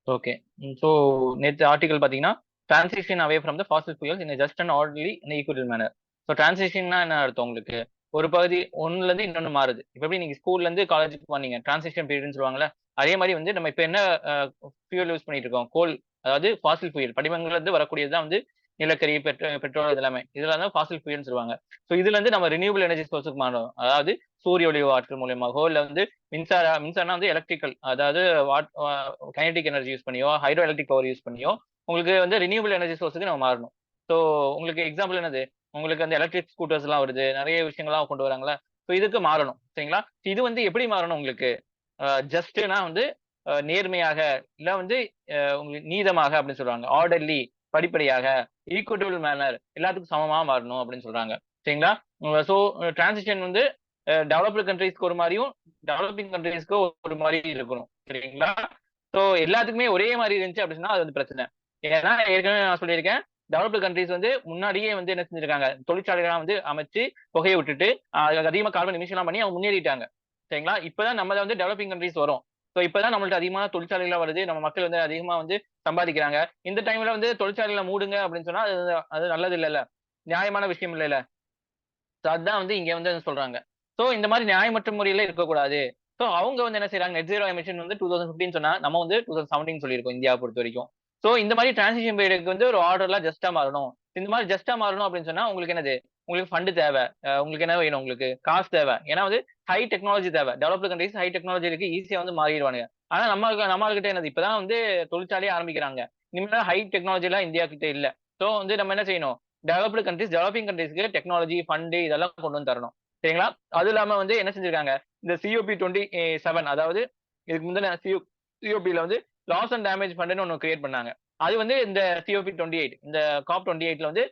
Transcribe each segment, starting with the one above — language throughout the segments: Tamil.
ஓகே. ஸோ நேற்று ஆர்டிகல் பார்த்தீங்கன்னா, transition away from the fossil fuels in just and orderly in equal manner. So டிரான்சிஷன்னா என்ன அர்த்தம் உங்களுக்கு? ஒரு பகுதி ஒன்னுலேருந்து இன்னொன்று மாறுது. இப்போ எப்படி நீங்கள் ஸ்கூல்லேருந்து காலேஜுக்கு வந்தீங்க, டிரான்சிஷன் பீரியட்னு சொல்லுவாங்கல்ல. அதே மாதிரி வந்து நம்ம இப்போ என்ன ஃபியூயல் யூஸ் பண்ணிட்டு இருக்கோம்? கோல், அதாவது ஃபாசில் ஃபியூயல் படிமங்கள்லேருந்து வரக்கூடியது தான் வந்து நிலக்கரி, பெட்ரோல் இது எல்லாமே. இதெல்லாம் தான் ஃபாசில் ஃபியூயல்னு சொல்லுவாங்க. ஸோ இதுலேருந்து நம்ம ரினியூவபிள் எனர்ஜி சோர்ஸுக்கு மாறணும். அதாவது சூரிய ஒளி ஆற்றல் மூலியமாகவோ, இல்லை வந்து மின்சாரம்னா வந்து எலக்ட்ரிக்கல், அதாவது கைனடிக் எனர்ஜி யூஸ் பண்ணியோ, ஹைட்ரோ எலக்ட்ரிக் பவர் யூஸ் பண்ணியோ உங்களுக்கு வந்து ரினியூவபிள் எனர்ஜி சோர்ஸுக்கு நம்ம மாறணும். ஸோ உங்களுக்கு எக்ஸாம்பிள் என்னது, உங்களுக்கு வந்து எலக்ட்ரிக் ஸ்கூட்டர்ஸ் எல்லாம் வருது, நிறைய விஷயங்கள்லாம் கொண்டு வராங்களா. ஸோ இதுக்கு மாறணும், சரிங்களா. இது வந்து எப்படி மாறணும் உங்களுக்கு? ஜஸ்ட்னா வந்து நேர்மையாக, இல்ல வந்து உங்களுக்கு நீதமாக அப்படின்னு சொல்றாங்க. ஆர்டர்லி, படிப்படியாக, ஈக்குவட்டபிள் மேனர், எல்லாத்துக்கும் சமமா மாறணும் அப்படின்னு சொல்றாங்க, சரிங்களா. ஸோ டிரான்சிஷன் வந்து டெவலப்டு கண்ட்ரீஸ்க்கு ஒரு மாதிரியும் டெவலப்பிங் கண்ட்ரீஸ்க்கு ஒரு மாதிரி இருக்கணும், சரிங்களா. ஸோ எல்லாத்துக்குமே ஒரே மாதிரி இருந்துச்சு அப்படின்னா அது வந்து பிரச்சனை. ஏன்னா ஏற்கனவே நான் சொல்லியிருக்கேன், டெவலப்டு கண்ட்ரீஸ் வந்து முன்னாடியே வந்து என்ன செஞ்சிருக்காங்க, தொழிற்சாலைகள்லாம் வந்து அமைச்சு புகையை விட்டுட்டு அதிகமா கார்பன் எமிஷன்லாம் பண்ணி அவங்க முன்னேறிட்டாங்க, சரிங்களா. இப்பதான் நம்ம வந்து டெவலப்பிங் கண்ட்ரீஸ் வரும். ஸோ இப்பதான் நம்மள்ட்ட அதிகமான தொழிற்சாலைகள் வருது, நம்ம மக்கள் வந்து அதிகமா வந்து சம்பாதிக்கிறாங்க. இந்த டைம்ல வந்து தொழிற்சாலைகளை மூடுங்க அப்படின்னு சொன்னா அது அது நல்லது இல்லைல்ல, நியாயமான விஷயம் இல்லைல்ல. அதுதான் வந்து இங்க வந்து சொல்றாங்க. சோ இந்த மாதிரி நியாயமற்ற முறையில இருக்கக்கூடாது. சோ அவங்க வந்து என்ன செய்றாங்க, நெட் ஜீரோ எமிஷன் வந்து 2015 சொன்னா, நம்ம வந்து 2017 சொல்லியிருக்கோம் இந்தியாவை பொறுத்தவரைக்கும். சோ இந்த மாதிரி டிரான்சிஷன் பீரியடுக்கு வந்து ஒரு ஆர்டர்லா ஜஸ்ட்டா மாறணும். இந்த மாதிரி ஜஸ்ட்டா மாறணும் அப்படின்னு சொன்னா உங்களுக்கு என்னது? உங்களுக்கு ஃபண்ட் தேவை. உங்களுக்கு என்ன வேணும்? உங்களுக்கு காசு தேவை. ஏன்னா வந்து ஹை டெக்னாலஜி தேவை. டெவலப்டு கண்ட்ரீஸ் ஹை டெக்னாலஜி இருக்கு. ஈஸியா வந்து மாறிடுவானுங்க. ஆனா நம்மகிட்ட என்னது? இப்பதான் வந்து தொழிற்சாலையே ஆரம்பிக்கிறாங்க. இனிமேல் ஹை டெக்னாலஜி எல்லாம் இந்தியா கிட்ட இல்ல. சோ வந்து நம்ம என்ன செய்யணும்? டெவலப்டு கண்ட்ரீஸ், டெவலப்பிங் கண்ட்ரீஸ்க்கு டெக்னாலஜி, ஃபண்ட் இதெல்லாம் கொண்டு வந்து தரணும், சரிங்களா. அது இல்லாம வந்து என்ன செஞ்சிருக்காங்க, இந்த சிஓபி 27, அதாவது இதுக்கு முந்தின சிஓபில வந்து லாஸ் அண்ட் டேமேஜ் ஃபண்ட்னு ஒன்னு கிரியேட் பண்ணாங்க. அது வந்து இந்த சிஓபி 28, இந்த காப் 28ல வந்து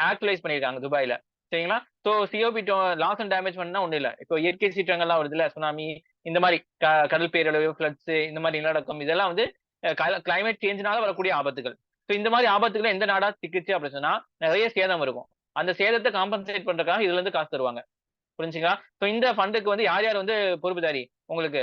ஆக்சுவலைஸ் பண்ணிருக்காங்க துபாயில, சரிங்களா. So COP loss and damage ஃபண்ட்னா ஒண்ணு இல்ல. இப்போ இயற்கை சீற்றங்கள்லாம் வருதுல்ல, சுனாமி, இந்த மாதிரி கடல் பேரழிவு, ஃபிளட்ஸ், இந்த மாதிரி நிலநடுக்கம், இதெல்லாம் வந்து கிளைமேட் சேஞ்ச்னால வரக்கூடிய ஆபத்துகள். சோ இந்த மாதிரி ஆபத்துகளை எந்த நாடா சிக்கிச்சு அப்படின்னு சொன்னா நிறைய சேதம் இருக்கும். அந்த சேதத்தை காம்பன்சேட் பண்றதுக்காக இதுல இருந்து காசு தருவாங்க, புரிஞ்சுங்களா. சோ இந்த ஃபண்டுக்கு வந்து யார் யார் வந்து பொறுப்புதாரி உங்களுக்கு?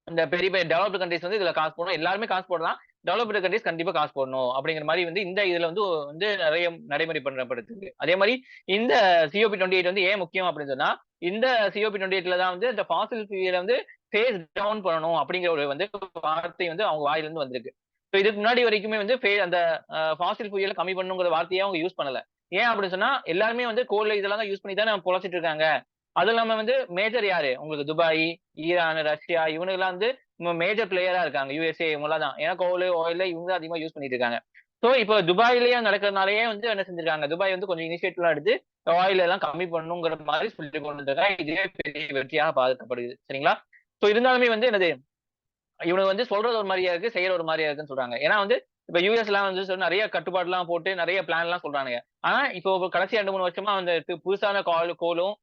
இந்த பெரிய பெரிய டெவலப்டு கண்ட்ரீஸ் வந்து இதுல காசு போடணும். எல்லாருமே காசு போடலாம். டெவலப்டு கண்ட்ரீஸ் கண்டிப்பா காசு போடணும் அப்படிங்கிற மாதிரி வந்து இந்த இதுல வந்து வந்து நிறைய நடைமுறை பண்ணப்படுது. அதே மாதிரி இந்த சிஓபி 28 வந்து ஏன் முக்கியம் அப்படின்னு சொன்னா, இந்த சிஓபி 28ல தான் வந்து இந்த ஃபாசில் ஃபியூயலை வந்து ஃபேஸ் டவுன் பண்ணணும் அப்படிங்கிற ஒரு வந்து வார்த்தை வந்து அவங்க வாயில இருந்து வந்திருக்கு. ஸோ இதுக்கு முன்னாடி வரைக்குமே வந்து அந்த ஃபாசில் ஃபியூயலை கம்மி பண்ணுங்கிற வார்த்தையை அவங்க யூஸ் பண்ணல. ஏன் அப்படின்னு சொன்னா எல்லாருமே வந்து கோல் இதெல்லாம் தான் யூஸ் பண்ணி தான் பொழைச்சிட்டு இருக்காங்க. அது இல்லாம வந்து மேஜர் யாரு உங்களுக்கு? துபாய், ஈரான், ரஷ்யா, இவனுங்கெல்லாம் வந்து மேஜர் பிளேயரா இருக்காங்க. யுஎஸ்ஏ இவங்கலாம் தான். ஏன்னா கோல், ஆயில் இவங்க தான் அதிகமா யூஸ் பண்ணிட்டு இருக்காங்க. சோ இப்போ துபாயிலேயே நடக்கிறதுனாலயே வந்து என்ன செஞ்சிருக்காங்க, துபாய் வந்து கொஞ்சம் இனிஷியேட்டிவ்லாம் எடுத்து ஆயில் எல்லாம் கம்மி பண்ணணுங்கிற மாதிரி சொல்லி கொண்டு வந்திருக்காங்க. இதுவே பெரிய வெற்றியாக பார்க்கப்படுது, சரிங்களா. சோ இருந்தாலுமே வந்து என்னது, இவனுக்கு வந்து சொல்றது ஒரு மாதிரியா இருக்கு, செய்யற ஒரு மாதிரியா இருக்குன்னு சொல்றாங்க. ஏன்னா வந்து இப்ப யுஎஸ் எல்லாம் வந்து நிறைய கட்டுப்பாடு எல்லாம் போட்டு நிறைய பிளான் எல்லாம் சொல்றானுங்க. ஆனா இப்போ கடைசி 2 3 வருஷமா வந்து புதுசான கோலும்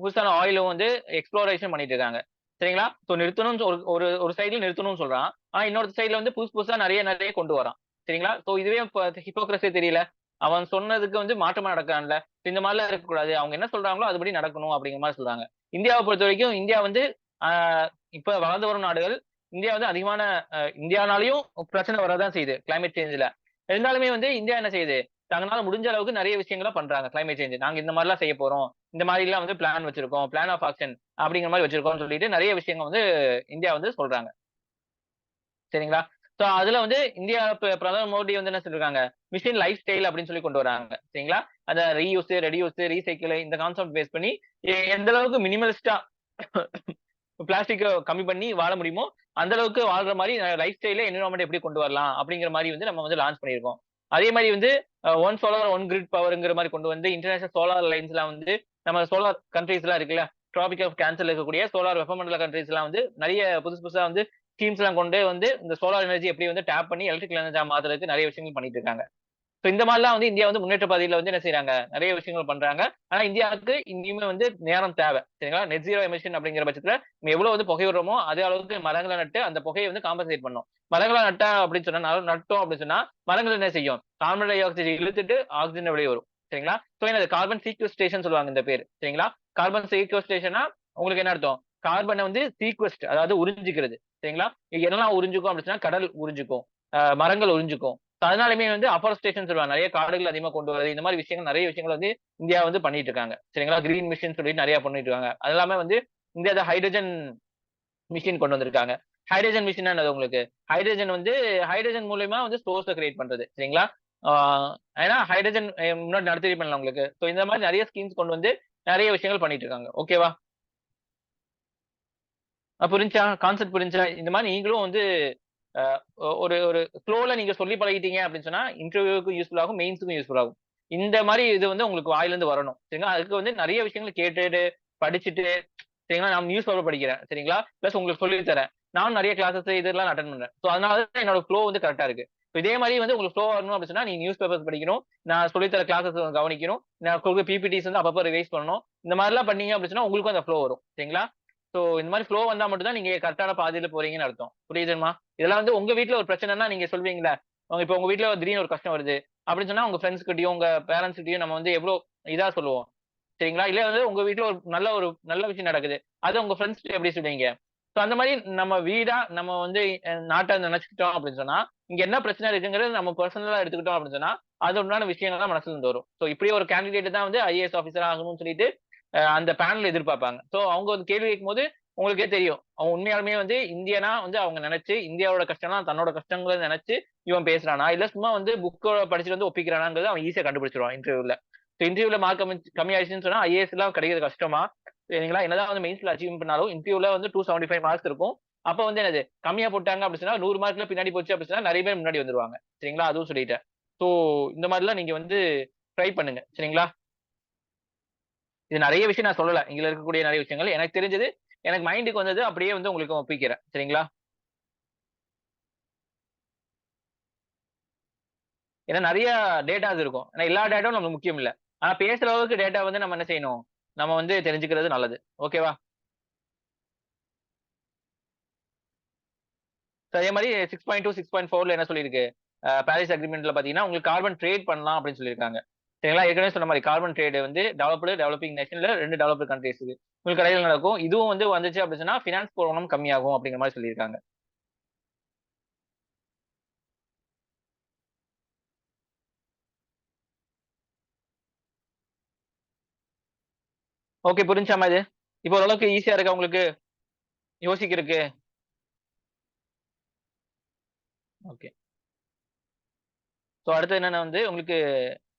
புதுசான ஆயிலும் வந்து எக்ஸ்ப்ளோரேஷன் பண்ணிட்டு இருக்காங்க, சரிங்களா. சோ நிறுத்தணும்னு ஒரு ஒரு ஒரு சைடுல நிறுத்தணும்னு சொல்றான். ஆனா இன்னொரு சைடுல வந்து புதுசு புதுசா நிறைய நிறைய கொண்டு வரான், சரிங்களா. சோ இதுவே ஹிப்போக்ரஸி தெரியல. அவன் சொன்னதுக்கு வந்து மாற்றமா நடக்கான்ல. இந்த மாதிரிலாம் இருக்கக்கூடாது. அவங்க என்ன சொல்றாங்களோ அதுபடி நடக்கணும் அப்படிங்கிற மாதிரி சொல்றாங்க. இந்தியாவை பொறுத்த வரைக்கும் இந்தியா வந்து இப்ப வளர்ந்து வரும் நாடுகள். இந்தியா வந்து அதிகமான இந்தியானாலையும் பிரச்சனை வரதான் செய்யுது கிளைமேட் சேஞ்ச்ல. இருந்தாலுமே வந்து இந்தியா என்ன செய்யுது, தங்களால முடிஞ்ச அளவுக்கு நிறைய விஷயங்கள பண்றாங்க கிளைமேட் சேஞ்ச். நாங்க இந்த மாதிரிலாம் செய்ய போறோம், இந்த மாதிரி எல்லாம் வந்து பிளான் வச்சிருக்கோம், பிளான் ஆஃப் ஆக்ஷன் அப்படிங்கிற மாதிரி வச்சிருக்கோம்னு சொல்லிட்டு நிறைய விஷயங்கள் வந்து இந்தியா வந்து சொல்றாங்க, சரிங்களா. சோ அதுல வந்து இந்தியா பிரதமர் மோடி வந்து என்ன சொல்லிருக்காங்க, மிஷன் லைஃப் ஸ்டைல் அப்படின்னு சொல்லி கொண்டு வராங்க, சரிங்களா. அத ரீயூஸ், ரெடியூஸ், ரீசைக்கிள் இந்த கான்செப்ட் பேஸ் பண்ணி எந்த அளவுக்கு மினிமலிஸ்டா பிளாஸ்டிக் கம்மி பண்ணி வாழ முடியுமோ அந்த அளவுக்கு வாழ்ற மாதிரி லைஃப் ஸ்டைல என்விரான்மெண்ட் எப்படி கொண்டு வரலாம் அப்படிங்கிற மாதிரி வந்து நம்ம வந்து லான்ச் பண்ணியிருக்கோம். அதே மாதிரி வந்து ஒன் சோலார் ஒன் கிரிட் பவர்ங்கிற மாதிரி கொண்டு வந்து இன்டர்நேஷனல் சோலார் லைன்ஸ் எல்லாம் வந்து நம்ம சோலார் கண்ட்ரீஸ் எல்லாம் இருக்குல்ல, டிராபிக் ஆஃப் கேன்சர் இருக்கக்கூடிய சோலார் வெப்பமண்டல கண்ட்ரீஸ் எல்லாம் வந்து நிறைய புதுசு புதுசா வந்து ஸ்கீம்ஸ் எல்லாம் கொண்டு வந்து இந்த சோலார் எனர்ஜி எப்படி வந்து டேப் பண்ணி எலக்ட்ரிக்கல் எனர்ஜி மாத்துறதுக்கு நிறைய விஷயங்கள் பண்ணிட்டு இருக்காங்க. சோ இந்த மாதிரிலாம் வந்து இந்தியா வந்து முன்னேற்ற பாதையில வந்து என்ன செய்றாங்க, நிறைய விஷயங்கள் பண்றாங்க. ஆனா இந்தியாவுக்கு இனிமே வந்து நேரம் தேவை, சரிங்களா. நெட் ஜீரோ எமிஷன் அப்படிங்கிற பட்சத்துல நம்ம எவ்வளவு வந்து புகை விடுறோமோ அதே அளவுக்கு மரங்களை நட்டு அந்த புகையை வந்து காம்பன்சேட் பண்ணணும். மரங்களை நட்டா அப்படின்னு சொன்னா நட்டோம் அப்படின்னு சொன்னா மரங்கள் என்ன செய்யும், கார்பன் டை ஆக்சைடு இழுத்துட்டு ஆக்சிஜன் வெளியே வரும், சரிங்களா. சோ என்னது கார்பன் சீக்வஸ்ட்ரேஷன் சொல்லுவாங்க இந்த பேர், சரிங்களா. கார்பன் சீக்வஸ்ட்ரேஷனா உங்களுக்கு என்ன அர்த்தம்? கார்பனை வந்து சீக்வஸ்ட், அதாவது உறிஞ்சிக்கிறது. சரிங்களா? என்னெல்லாம் உறிஞ்சுக்கும் அப்படின்னு சொன்னா கடல் உறிஞ்சுக்கும், மரங்கள் உறிஞ்சுக்கும். அதனாலுமே வந்து அஃபாரஸ்டேஷன் சொல்லுவாங்க. நிறைய காடுகள் அதிகமா கொண்டு வரது. இந்த மாதிரி விஷயங்கள் நிறைய விஷயங்கள் வந்து இந்தியா வந்து பண்ணிட்டு இருக்காங்க. சரிங்களா? கிரீன் மிஷன் சொல்லிட்டு நிறைய பண்ணிட்டு இருக்காங்க. அது இல்லாம வந்து இந்தியா ஹைட்ரஜன் மிஷின் கொண்டு வந்திருக்காங்க. ஹைட்ரஜன் மிஷின்னா என்னது உங்களுக்கு? ஹைட்ரஜன் வந்து ஹைட்ரஜன் மூலியமா வந்து சோர்ஸ கிரியேட் பண்றது. சரிங்களா? ஆ ஏன்னா ஹைட்ரஜன் முன்னாடி நடத்தி பண்ணல உங்களுக்கு. சோ இந்த மாதிரி நிறைய ஸ்கீம்ஸ் கொண்டு வந்து நிறைய விஷயங்கள் பண்ணிட்டு இருக்காங்க. ஓகேவா? புரிஞ்சா? கான்செப்ட் புரிஞ்சா? இந்த மாதிரி நீங்களும் வந்து அ ஒரு ஒரு ஃப்ளோல நீங்க சொல்லி பழகிட்டீங்க அப்படின்னு சொன்னா, இன்டர்வியூக்கும் யூஸ்ஃபுல் ஆகும், மெயின்ஸ்க்கும் யூஸ்ஃபுல் ஆகும். இந்த மாரி இது வந்து உங்களுக்கு வாயிலிருந்து வரணும். சரிங்களா? அதுக்கு வந்து நெறைய விஷயங்கள் கேட்டுட்டு, படிச்சுட்டு, சரிங்களா? நான் நியூஸ் பேப்பர் படிக்கிறேன். சரிங்களா? பிளஸ் உங்களுக்கு சொல்லி தரேன். நானும் நெறைய கிளாஸஸ் இதெல்லாம் அட்டெண்ட் பண்றேன். சோ அதனால தான் என்னோட ஃப்ளோ வந்து கரெக்ட்டா இருக்கு. இதே மாரி வந்து உங்களுக்கு ஃப்ளோ வரணும் அப்படின்னு சொன்னா, நீங்க நியூஸ் பேப்பர்ஸ் படிக்கணும். நான் சொல்லி தர கிளாஸஸ் கவனிக்கணும். நான் குடுக்குற பிபிடிஸ் வந்து அப்பப்ப ரிவைஸ் பண்ணணும். இந்த மாரிலாம் பண்ணீங்க அப்படின்னு சொன்னா, உங்களுக்கும் அந்த ஃப்ளோ வரும். சரிங்களா? சோ இந்த மாரி ஃப்ளோ வந்தா மட்டும் தான் நீங்க கரெக்ட்டான பாதையில போறீங்கன்னு அர்த்தம். புரியுதுங்களா? இதெல்லாம் வந்து உங்க வீட்ல ஒரு பிரச்சனைன்னா நீங்க சொல்வீங்கல்ல. இப்ப உங்க வீட்ல திடீர்னு ஒரு கஷ்டம் வருது. அப்படின்னு சொன்னா உங்க ஃபிரெண்ட்ஸ் கிட்டயும், உங்க பேரன்ட்ஸ் கிட்டயும் நம்ம வந்து எவ்ளோ இதா சொல்லுவோம். சரிங்களா? இல்ல வந்து உங்க வீட்ல ஒரு நல்ல விஷயம் நடக்குது. அத உங்க ஃபிரெண்ட்ஸ் கிட்ட எப்படி சொல்லுவீங்க? சோ அந்த மாரி நம்ம வீடா நம்ம வந்து நாட்ட நெனச்சுக்கிட்டோம் அப்படின்னு சொன்னா, இங்க என்ன பிரச்சனை இருக்குங்கிறது நம்ம பெர்சனலா எடுத்துக்கிட்டோம் அப்படின்னு சொன்னா, அது உண்டான விஷயங்கள் தான் மனசுல இருந்து வரும். சோ இப்படி ஒரு கேண்டிடேட் தான் வந்து ஐஏஎஸ் ஆபிசர் ஆகணும்னு சொல்லிட்டு அந்த பேனல் எதிர்பார்ப்பாங்க. சோ அவங்க வந்து கேள்வி கேட்கும்போது உங்களுக்கே தெரியும். அவன் உண்மையாலுமே வந்து இந்தியனா வந்து அவங்க நெனச்சு, இந்தியாவோட கஷ்டம்லாம் தன்னோட கஷ்டங்கள நெனச்சு இவன் பேசுறானா? இல்ல சும்மா வந்து புக்க படிச்சுட்டு வந்து ஒப்பிக்கிறானாங்கிறத அவன் ஈஸியா கண்டுபிடிச்சுருவான் இன்டர்வியூல. இன்டர்வியூல மார்க் கம்மி ஆயிடுச்சுன்னு சொன்னா ஐஏஎஸ்லாம் கிடைக்கிறது கஷ்டமா? சரிங்களா? என்னதான் வந்து மெயின்ஸ்ல அச்சீவ் பண்ணாலும் இன்டர்வியூல வந்து 275 மார்க்ஸ் இருக்கும். அப்ப வந்து என்னது கம்மியா போட்டாங்க அப்படி சொன்னா 100 மார்க்ல பின்னாடி போச்சு அப்படி சொன்னா நெறைய பேர் முன்னாடி வந்துருவாங்க. சரிங்களா? அதுவும் சொல்லிட்டேன். சோ இந்த மாரிலாம் நீங்க வந்து ட்ரை பண்ணுங்க. சரிங்களா? இது நெறைய விஷயம் நான் சொல்லல. இங்க இருக்கக்கூடிய நெறைய விஷயங்கள். எனக்கு தெரிஞ்சது, எனக்கு மைண்டுக்கு வந்தது அப்படியே வந்து உங்களுக்கு ஒப்பிக்கிறேன். சரிங்களா? ஏன்னா நெறைய டேட்டாஸ் இருக்கும். ஆனா எல்லா டேட்டாவும் நமக்கு முக்கியம் இல்ல. ஆனா பேசுற அளவுக்கு டேட்டா வந்து நம்ம என்ன செய்யணும்? நம்ம வந்து தெரிஞ்சுக்கிறது நல்லது. ஓகேவா? சோ அதே மாரி 6.2, 6.4ல என்ன சொல்லியிருக்கு? பாரிஸ் அக்ரீமெண்ட்ல பார்த்தீங்கன்னா, உங்களுக்கு கார்பன் ட்ரேட் பண்ணலாம் அப்படின்னு சொல்லியிருக்காங்க. சரிங்களா? ஏற்கனவே சொன்ன மாரி கார்பன் ட்ரேட் வந்து டெவலப்பிங் நேஷன்ல 2 டெவலப்டு கண்ட்ரீஸ் இருக்கு. உங்களுக்கு இடையில நடக்கும். இதுவும் வந்து வந்துச்சு அப்படின்னு சொன்னா, பினான்ஸ் ப்ராப்ளம் கம்மியாகும் அப்படிங்கிற மாரி சொல்லியிருக்காங்க. ஓகே புரிஞ்சாம்மா இது? இப்போ ஓரளவுக்கு ஈஸியா இருக்கா உங்களுக்கு யோசிக்கிறதுக்கு? ஓகே. சோ அடுத்து என்னன்னா வந்து உங்களுக்கு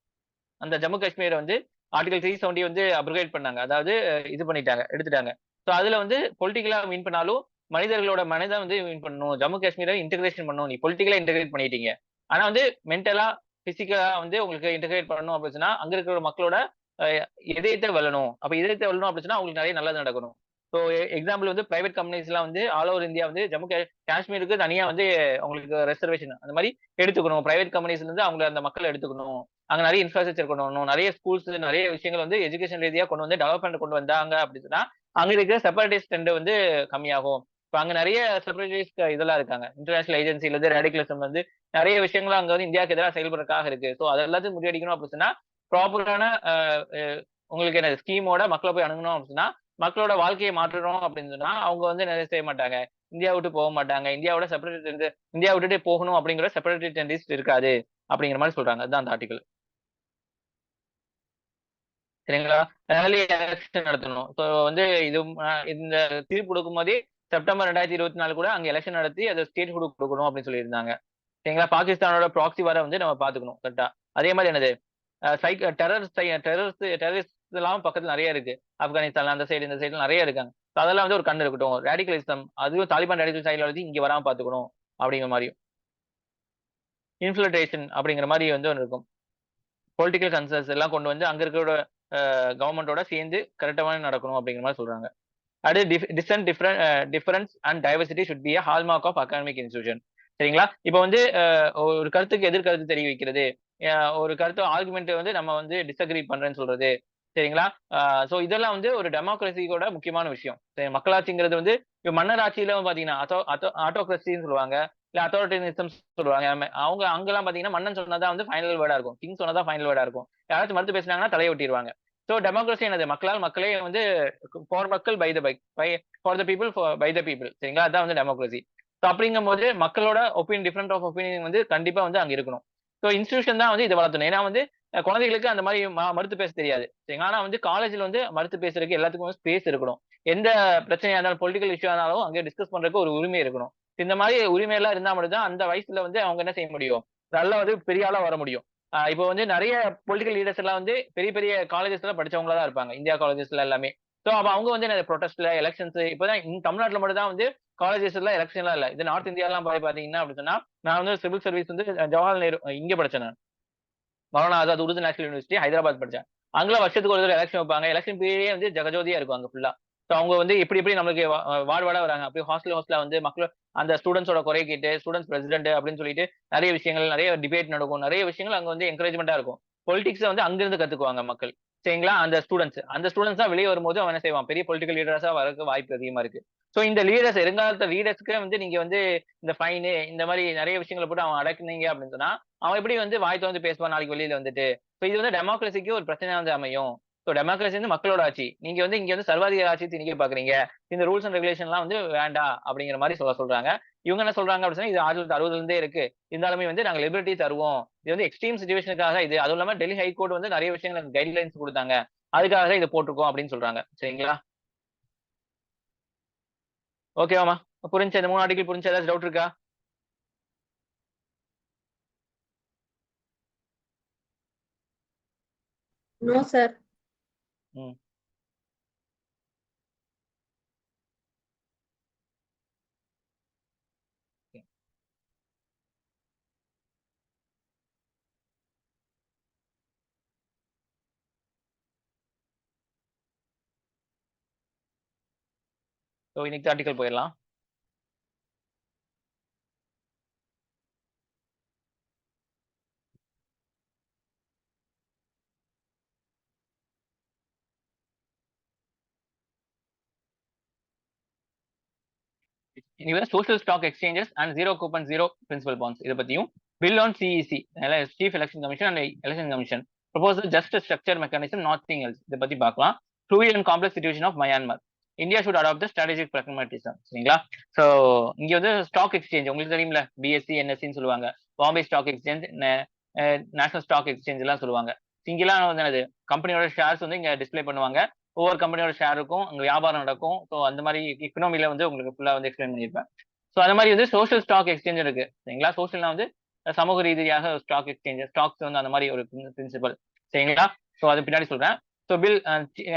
அந்த ஜம்மு காஷ்மீர வந்து ஆர்டிகில் 370 வந்து அப்ரோகேட் பண்ணாங்க. அதாவது இது பண்ணிட்டாங்க, எடுத்துட்டாங்க. சோ அதுல வந்து பொலிட்டிக்கலா வின் பண்ணாலும், மனிதர்களோட மனத வந்து வின் பண்ணணும். ஜம்மு காஷ்மீர இன்டகிரேஷன் பண்ணணும். நீ பொலிட்டிக்கலா இன்டகிரேட் பண்ணிட்டீங்க. ஆனா வந்து மென்டலா, பிசிக்கலா வந்து உங்களுக்கு இன்டகிரேட் பண்ணணும் அப்படின்னு சொன்னா, அங்க இருக்கிற மக்களோட அ இதயத்த வெல்லணும். அப்ப இதயத்த வெல்லணும் அப்படின்னு சொன்னா, அவங்களுக்கு நெறைய நல்லது நடக்கணும். சோ எக்ஸாம்பிள் வந்து பிரைவேட் கம்பெனிஸ்லாம் வந்து ஆல் ஓவர் இந்தியா வந்து ஜம்மு காஷ்மீருக்கு தனியா வந்து அவங்களுக்கு ரிசர்வேஷன் அந்த மாரி எடுத்துக்கணும். பிரைவேட் கம்பெனிஸ்ல இருந்து அவங்கள அந்த மக்கள எடுத்துக்கணும். அங்க நெறைய இன்ஃப்ராஸ்ட்ரக்சர் கொண்டு வரணும். நெறைய ஸ்கூல்ஸ், நெறைய விஷயங்கள் வந்து எஜுகேஷன் ரீதியா கொண்டு வந்து டெவலப்மெண்ட் கொண்டு வந்தாங்க அப்படி சொன்னா, அங்க இருக்கிற செப்பரேட்டிஸ்ட் ட்ரெண்ட் வந்து கம்மியாகும். இப்ப அங்க நெறைய செப்பரேட்டிஸ்ட் இதெல்லாம் இருக்காங்க. இன்டர்நேஷனல் ஏஜென்சில இருந்து ரேடிகலிசம் வந்து நெறைய விஷயங்கள் அங்க வந்து இந்தியாவுக்கு எதிரா செயல்படுறதுக்காக இருக்கு. சோ அத எல்லாத்தையும் முறியடிக்கணும் அப்படி சொன்னா, ப்ராப்பரான அ அ உங்களுக்கு என்னது ஸ்கீமோட மக்கள போய் அணுகணும் அப்படின்னா, மக்களோட வாழ்க்கைய மாற்றணும் அப்படின்னு சொன்னா, அவங்க வந்து நெறைய செய்ய மாட்டாங்க. இந்தியா விட்டு போ மாட்டாங்க. இந்தியாவோட செப்பரேட் இந்தியா விட்டுட்டு போகணும் அப்படிங்கிற செப்பரேட்டிஸ்ட் டெண்டன்சி இருக்காது. அப்படிங்கிற மாரி சொல்றாங்க. அதுதான் அந்த ஆர்டிகிள். சரிங்களா? ஏர்லி எலக்ஷன் நடத்தணும். ஸோ வந்து இது இந்த தீர்ப்பு குடுக்கும்போதே செப்டம்பர் 2024 கூட அங்க எலக்ஷன் நடத்தி அத ஸ்டேட்ஹுட் குடுக்கணும் அப்படின்னு சொல்லியிருந்தாங்க. சரிங்களா? பாகிஸ்தானோட ப்ராக்ஸி வார வந்து நம்ம பார்த்துக்கணும் கரெக்ட்டா. அதே மாரி என்னது டெரரிஸ்ட்லாம் பக்கத்துல நெறைய இருக்கு. ஆப்கானிஸ்தான்ல அந்த சைடு, இந்த சைடுல நெறைய இருக்காங்க. So அதெல்லாம் வந்து ஒரு கண்ணு இருக்கட்டும். ரேடிகலிசம் அதுவும் தாலிபான் ரேடிகல் சைடுல வந்து இங்க வராம பார்த்துக்கணும். அப்படிங்கிற மாரியும். இன்ஃபில்ட்ரேஷன் அப்படிங்கிற மாரி வந்து ஒண்ணு இருக்கும். பொலிட்டிக்கல் கன்சர்ன்ஸ் எல்லாம் கொண்டு வந்து அங்க இருக்கிற கவர்ன்மென்ட்டோட சேர்ந்து கரெக்ட்டா நடக்கணும் அப்படிங்கிற மாரி சொல்றாங்க. அடுத்து difference and diversity should be a hallmark of academic institution. சரிங்களா? இப்ப வந்து ஒரு கருத்துக்கு எதிர் கருத்து தெரிவிக்கிறது. அ ஒரு கருத்து ஆர்குமென்ட் வந்து நம்ம வந்து டிஸ்அக்ரி பண்றேன்னு சொல்றது. சரிங்களா? அ சோ இதெல்லாம் வந்து ஒரு டெமோக்ரஸியோட முக்கியமான விஷயம். மக்களாட்சிங்கிறது வந்து இப்ப மன்னர் ஆட்சியில பார்த்தீங்கன்னா, ஆட்டோகிரஸின்னு சொல்லுவாங்க. இல்ல அத்தாரிட்டேரியனிசம் சொல்லுவாங்க. அவங்க அங்கலாம் பார்த்தீங்கன்னா, மன்னன் சொன்னது தான் வந்து ஃபைனல் வேர்டா இருக்கும். கிங் சொன்னது தான் ஃபைனல் வேர்டா இருக்கும். யாராச்சும் மறுத்து பேசுனாங்கன்னா தலைய வெட்டிருவாங்க. ஸோ டெமோக்ரஸி என்னது, மக்களால் மக்களே வந்து ஃபார் மக்கள் by the by for the people by the people, சரிங்களா? அதான் வந்து டெமோக்ரஸி. ஸோ அப்படிங்கும் போது மக்களோட டிஃபரெண்ட் ஆஃப் ஒப்பீனியன் வந்து கண்டிப்பா வந்து அங்க இருக்கணும். ஸோ இன்ஸ்டியூஷன் தான் வந்து இதை வளர்த்தணும். ஏன்னா வந்து குழந்தைகளுக்கு அந்த மாதிரி மறுத்து பேச தெரியாது, சரிங்களா? ஆனா வந்து காலேஜ்ல வந்து மறுத்து பேசுறதுக்கு எல்லாத்துக்கும் ஸ்பேஸ் இருக்கணும். எந்த பிரச்சனையா இருந்தாலும், பொலிட்டிக்கல் இஷ்யூ ஆனாலும் அங்கே டிஸ்கஸ் பண்றதுக்கு ஒரு உரிமை இருக்கணும். இந்த மாதிரி உரிமை எல்லாம் இருந்தா மட்டும் தான் அந்த வயசுல வந்து அவங்க என்ன செய்ய முடியும், நல்லா வந்து பெரிய ஆளா வர முடியும். இப்போ வந்து நிறைய பொலிட்டிக்கல் லீடர்ஸ் எல்லாம் வந்து பெரிய பெரிய காலேஜஸ்ல படிச்சவங்களா தான் இருப்பாங்க, இந்தியா காலேஜஸ்ல எல்லாமே. சோ அப்ப அவங்க வந்து ப்ரொடெஸ்ட்ல எலெக்ஷன்ஸ் இப்பதான் தமிழ்நாட்டுல மட்டும் தான் வந்து காலேஜஸ்ல எலெக்ஷன் எல்லாம் இல்ல. இது நார்த் இந்தியா எல்லாம் பாத்தீங்கன்னா அப்படி சொன்னா, நான் வந்து சிவில் சர்வீஸ் வந்து ஜவஹர்லால் நேரு இங்க படிச்சேன் நான். மௌலானா ஆசாத் உருது நேஷனல் யூனிவர்சிட்டி ஹைதராபாத் படிச்சேன். அங்கெல்லாம் வருஷத்துக்கு ஒரு தடவை எலெக்ஷன் வைப்பாங்க. எலெக்ஷன் பீரியடே வந்து ஜகஜோதியா இருக்கும் அங்க ஃபுல்லா. சோ அவங்க வந்து எப்படி எப்படி நம்மளுக்கு வார்டு வார்டா வராங்க. அப்படியே ஹாஸ்டல் வந்து மக்கள் அந்த ஸ்டூடெண்ட்ஸோட குறை கேட்டு, ஸ்டூடெண்ட்ஸ் பிரசிடென்ட் அப்படின்னு சொல்லிட்டு நிறைய விஷயங்கள், நிறைய டிபேட் நடக்கும். நிறைய விஷயங்கள் அங்க வந்து என்கரேஜ்மெண்டா இருக்கும். பொலிடிக்ஸ வந்து அங்கிருந்து கத்துக்குவாங்க மக்கள். சரிங்களா? அந்த ஸ்டூடெண்ட்ஸ் தான் வெளிய வரும்போது அவன் என்ன செய்வான், பெரிய பொலிட்டிக்கல் லீடர்ஸா வரதுக்கு வாய்ப்பு அதிகமா இருக்கு. சோ இந்த லீடர்ஸ் வருங்காலத்த லீடர்ஸ்க்கு வந்து நீங்க வந்து இந்த ஃபைனு இந்த மாரி நிறைய விஷயங்கள போட்டு அவன் அடக்குனீங்க அப்படின்னு சொன்னா, அவன் எப்படி வந்து வாய் தொறந்து பேசுவான் நாளைக்கு வெளியில வந்துட்டு? சோ இது வந்து டெமோக்ரஸிக்கு ஒரு பிரச்சனையா வந்து அமையும். சோ டெமோக்ரஸி வந்து மக்களோட ஆட்சி. நீங்க வந்து இங்க வந்து சர்வாதிகார ஆட்சி திணிக்க பாக்குறீங்க. இந்த ரூல்ஸ் அண்ட் ரெகுலேஷன்லாம் வந்து வேண்டாம் அப்படிங்கிற மாரி சொல்றாங்க. இவங்க என்ன சொல்றாங்க அப்படின்னு சொன்னா, இது 1960ல இருந்தே இருக்கு. இருந்தாலுமே வந்து நாங்க லிபர்ட்டி தருவோம். இது வந்து எக்ஸ்ட்ரீம் சிச்சுவேஷனுக்காக இது. அதுவும் இல்லாம டெல்லி ஹைகோர்ட் வந்து நிறைய விஷயங்கள் கைட்லைன்ஸ் குடுத்தாங்க. அதுக்காக தான் இத போட்டுருக்கோம் அப்படின்னு சொல்றாங்க. சரிங்களா? ஓகேவாம்மா? புரிஞ்சுச்சா? இந்த 3 ஆர்டிகிள் புரிஞ்சுச்சா? ஏதாச்சும் டவுட் இருக்கா? No sir. ம். சோ இன்னைக்கு ஆர்டிகல் போயிரலாம். Social stock exchanges and zero coupon zero principal bonds இத பத்தியும், bill on CEC chief election commission and election commission proposal just structure mechanism nothing else இத பத்தி பார்க்கலாம். Fluid and complex situation of Myanmar, India should adopt the strategic pragmatism. சரிங்களா? சோ இங்க வந்து ஸ்டாக் எக்ஸ்சேஞ்ச் உங்களுக்கு தெரியும்ல, பிஎஸ்சி என்எஸ்சின்னு சொல்லுவாங்க. Bombay stock exchange, national stock exchange எல்லாம் சொல்லுவாங்க. இங்கெல்லாம் வந்து என்னது, கம்பெனியோட ஷேர்ஸ் வந்து இங்க டிஸ்ப்ளே பண்ணுவாங்க. ஒவ்வொரு கம்பெனியோட ஷேர் இருக்கும், அங்க வியாபாரம் நடக்கும். ஸோ அந்த மாதிரி எக்கனாமில வந்து உங்களுக்கு ஃபுல்லா வந்து எக்ஸ்பிளைன் பண்ணியிருப்பேன். ஸோ அந்த மாதிரி வந்து சோஷியல் ஸ்டாக் எக்ஸ்சேஞ்ச் இருக்கு, சரிங்களா? சோஷியல்னா வந்து சமூக ரீதியாக ஸ்டாக் எக்ஸ்சேஞ்ச், ஸ்டாக்ஸ் வந்து அந்த மாதிரி ஒரு பிரின்சிபல், சரிங்களா? ஸோ அது பின்னாடி சொல்றேன். So bill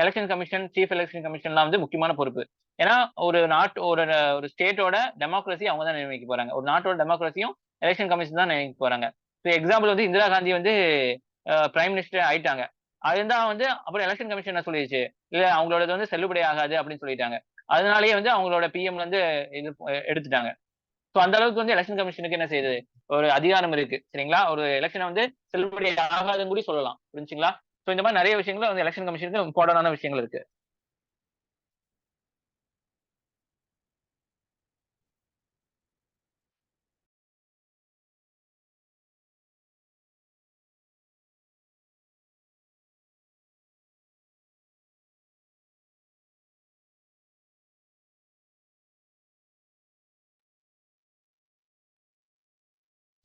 election commission, chief election கமிஷன்லாம் வந்து முக்கியமான பொறுப்பு. ஏன்னா ஒரு நாட்டு ஒரு ஒரு ஸ்டேட்டோட டெமோக்ரஸி அவங்க தான் நிர்ணயிக்க போறாங்க. ஒரு நாட்டோட டெமோக்ரஸியும் எலெக்ஷன் கமிஷன் தான் நிர்ணயிக்க போறாங்க. ஸோ எக்ஸாம்பிள் வந்து இந்திரா காந்தி வந்து பிரைம் மினிஸ்டர் ஆயிட்டாங்க. அதுதான் வந்து அப்புறம் எலெக்ஷன் கமிஷன் என்ன சொல்லிடுச்சு, இல்ல அவங்களோடது வந்து செல்லுபடி ஆகாது அப்படின்னு சொல்லிட்டாங்க. அதனாலேயே வந்து அவங்களோட பிஎம் வந்து இது எடுத்துட்டாங்க. சோ அந்த அளவுக்கு வந்து எலெக்ஷன் கமிஷனுக்கு என்ன செய்யுது, ஒரு அதிகாரம் இருக்கு, சரிங்களா? ஒரு எலெக்ஷனை வந்து செல்லுபடி ஆகாதுன்னு கூட சொல்லலாம். புரிஞ்சுங்களா? சோ இந்த மாதிரி நிறைய விஷயங்கள் வந்து எலெக்ஷன் கமிஷனுக்கு இம்பார்ட்டன்டான விஷயங்கள் இருக்கு.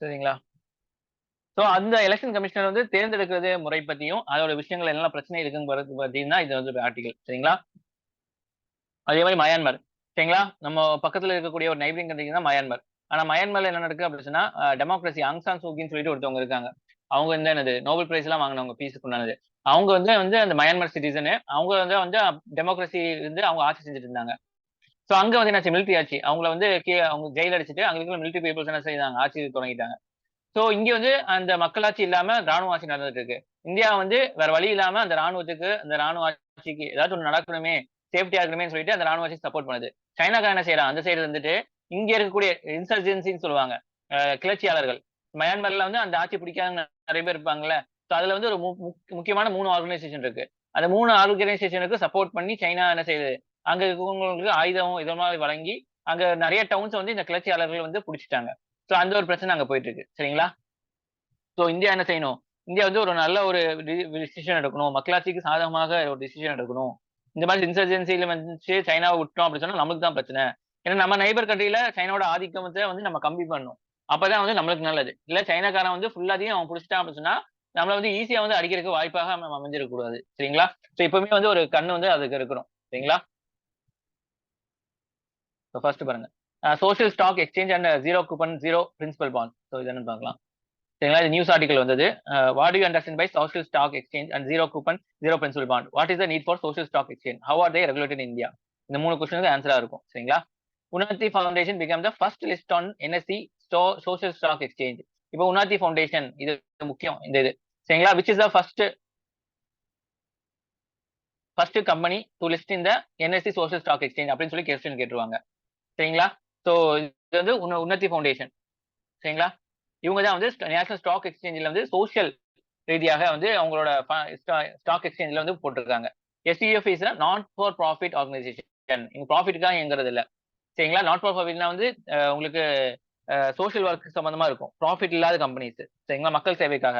சரிங்களா? சோ அந்த எலெக்ஷன் கமிஷனர் வந்து தேர்ந்தெடுக்கிறது முறை பத்தியும், அதோட விஷயங்கள் என்னெல்லாம் பிரச்சனை இருக்குங்கிறது பத்தியும் தான் இது வந்து ஆர்டிகல், சரிங்களா? அதே மாதிரி மயான்மர், சரிங்களா? நம்ம பக்கத்துல இருக்கக்கூடிய ஒரு நைபரிங் கண்ட்ரி தான் மயான்மர். ஆனா மயான்மர்ல என்ன நடக்கு அப்படின்னு சொன்னா, டெமோக்ரஸி ஆங் சான் சூகின்னு சொல்லிட்டு ஒருத்தவங்க இருக்காங்க. அவங்க வந்து என்னது நோபல் பிரைஸ் எல்லாம் வாங்கினவங்க பீஸுக்கு உண்டானது. அவங்க வந்து வந்து அந்த மயான்மர் சிட்டிசனு. அவங்க வந்து வந்து டெமோக்ரஸி வந்து அவங்க ஆட்சி செஞ்சுட்டு இருந்தாங்க. சோ அங்க வந்து என்னாச்சு, மிலிட்டரி ஆட்சி. அவங்கள வந்து அவங்க ஜெயில் அடிச்சுட்டு அங்க இருக்கிற மிலிட்டரி பீப்புள்ஸ் என்ன செய்தாங்க, ஆட்சி தொடங்கிட்டாங்க. சோ இங்க வந்து அந்த மக்களாட்சி இல்லாம ராணுவ ஆட்சி நடந்துட்டு இருக்கு. இந்தியா வந்து வேற வழி இல்லாம அந்த ராணுவத்துக்கு, அந்த ராணுவ ஆட்சிக்கு ஏதாச்சும் ஒண்ணு நடக்கணுமே, சேஃப்டியா இருக்கணுமேன்னு சொல்லிட்டு அந்த ராணுவ ஆட்சிக்கு சப்போர்ட் பண்ணுது. சைனாக்காரன் என்ன செய்யறான், அந்த சைடு இருந்துட்டு இங்க இருக்கக்கூடிய இன்சர்ஜென்சின்னு சொல்லுவாங்க, கிளர்ச்சியாளர்கள். மயான்மர்ல வந்து அந்த ஆட்சி பிடிக்காத நிறைய பேர் இருப்பாங்கல்ல. சோ அதுல வந்து ஒரு முக்கியமான 3 ஆர்கனைசேஷன் இருக்கு. அந்த 3 ஆர்கனைசேஷனுக்கு சப்போர்ட் பண்ணி சைனா என்ன செய்யுது, அங்க இருக்கவங்களுக்கு ஆயுதம் இது மாதிரி வழங்கி அங்க நிறைய டவுன்ஸ் வந்து இந்த கிளர்ச்சியாளர்கள் வந்து புடிச்சிட்டாங்க. சோ அந்த ஒரு பிரச்சனை அங்க போயிட்டு இருக்கு, சரிங்களா? சோ இந்தியா என்ன செய்யணும், இந்தியா வந்து ஒரு நல்ல ஒரு டிசிஷன் எடுக்கணும், மக்களாட்சிக்கு சாதகமாக ஒரு டிசிஷன் எடுக்கணும். இந்த மாதிரி இன்சர்ஜென்சில வந்து சைனாவை விட்டோம் அப்படின்னு சொன்னா நமக்கு தான் பிரச்சனை. ஏன்னா நம்ம நைபர் கண்ட்ரில சைனாவோட ஆதிக்கத்தை வந்து நம்ம கம்மி பண்ணணும். அப்பதான் வந்து நம்மளுக்கு நல்லது. இல்ல சைனாக்காரன் வந்து ஃபுல்லாத்தையும் அவன் புடிச்சுட்டான் அப்படின்னு சொன்னா, நம்மள வந்து ஈஸியா வந்து அடிக்கிறதுக்கு வாய்ப்பாக நம்ம அமைஞ்சிடக் கூடாது. சரிங்களா? சோ எப்பவுமே வந்து ஒரு கண்ணு வந்து அதுக்கு இருக்கணும். சரிங்களா? ஃபர்ஸ்ட் பாருங்க. Social stock exchange and zero coupon, zero principal bond. So இது என்னன்னு பார்க்கலாம். சரிங்களா? இது நியூஸ் ஆர்டிகல் வந்தது. What do you understand by social stock exchange and zero coupon, zero principal bond? What is the need for social stock exchange? How are they regulated in India? இந்த 3 கொஸ்டினுக்கு ஆன்சரா இருக்கும். சரிங்களா? Unnati foundation become the first list on NSE social stock exchange. இப்போ உன்னதி ஃபவுண்டேஷன் இது முக்கியம் இந்த இது. சரிங்களா? Which is the first company to list in the NSE social stock exchange அப்படின்னு சொல்லி கொஸ்டின் கேட்டுருவாங்க. சரிங்களா? சோ இது வந்து உன்னதி ஃபவுண்டேஷன். சரிங்களா? இவங்க தான் வந்து நேஷனல் ஸ்டாக் எக்ஸ்சேஞ்சில் வந்து சோசியல் ரீதியாக வந்து அவங்களோட ஸ்டாக் எக்ஸ்சேஞ்சில் வந்து போட்டிருக்காங்க. SEF is not for profit organisation. இவங்க ப்ராஃபிட்டுக்காக இயங்குறது இல்லை. சரிங்களா? நாட் ஃபார் ப்ராஃபிட்னா வந்து உங்களுக்கு சோஷியல் ஒர்க் சம்பந்தமா இருக்கும். ப்ராஃபிட் இல்லாத கம்பெனிஸ். சரிங்களா? மக்கள் சேவைக்காக.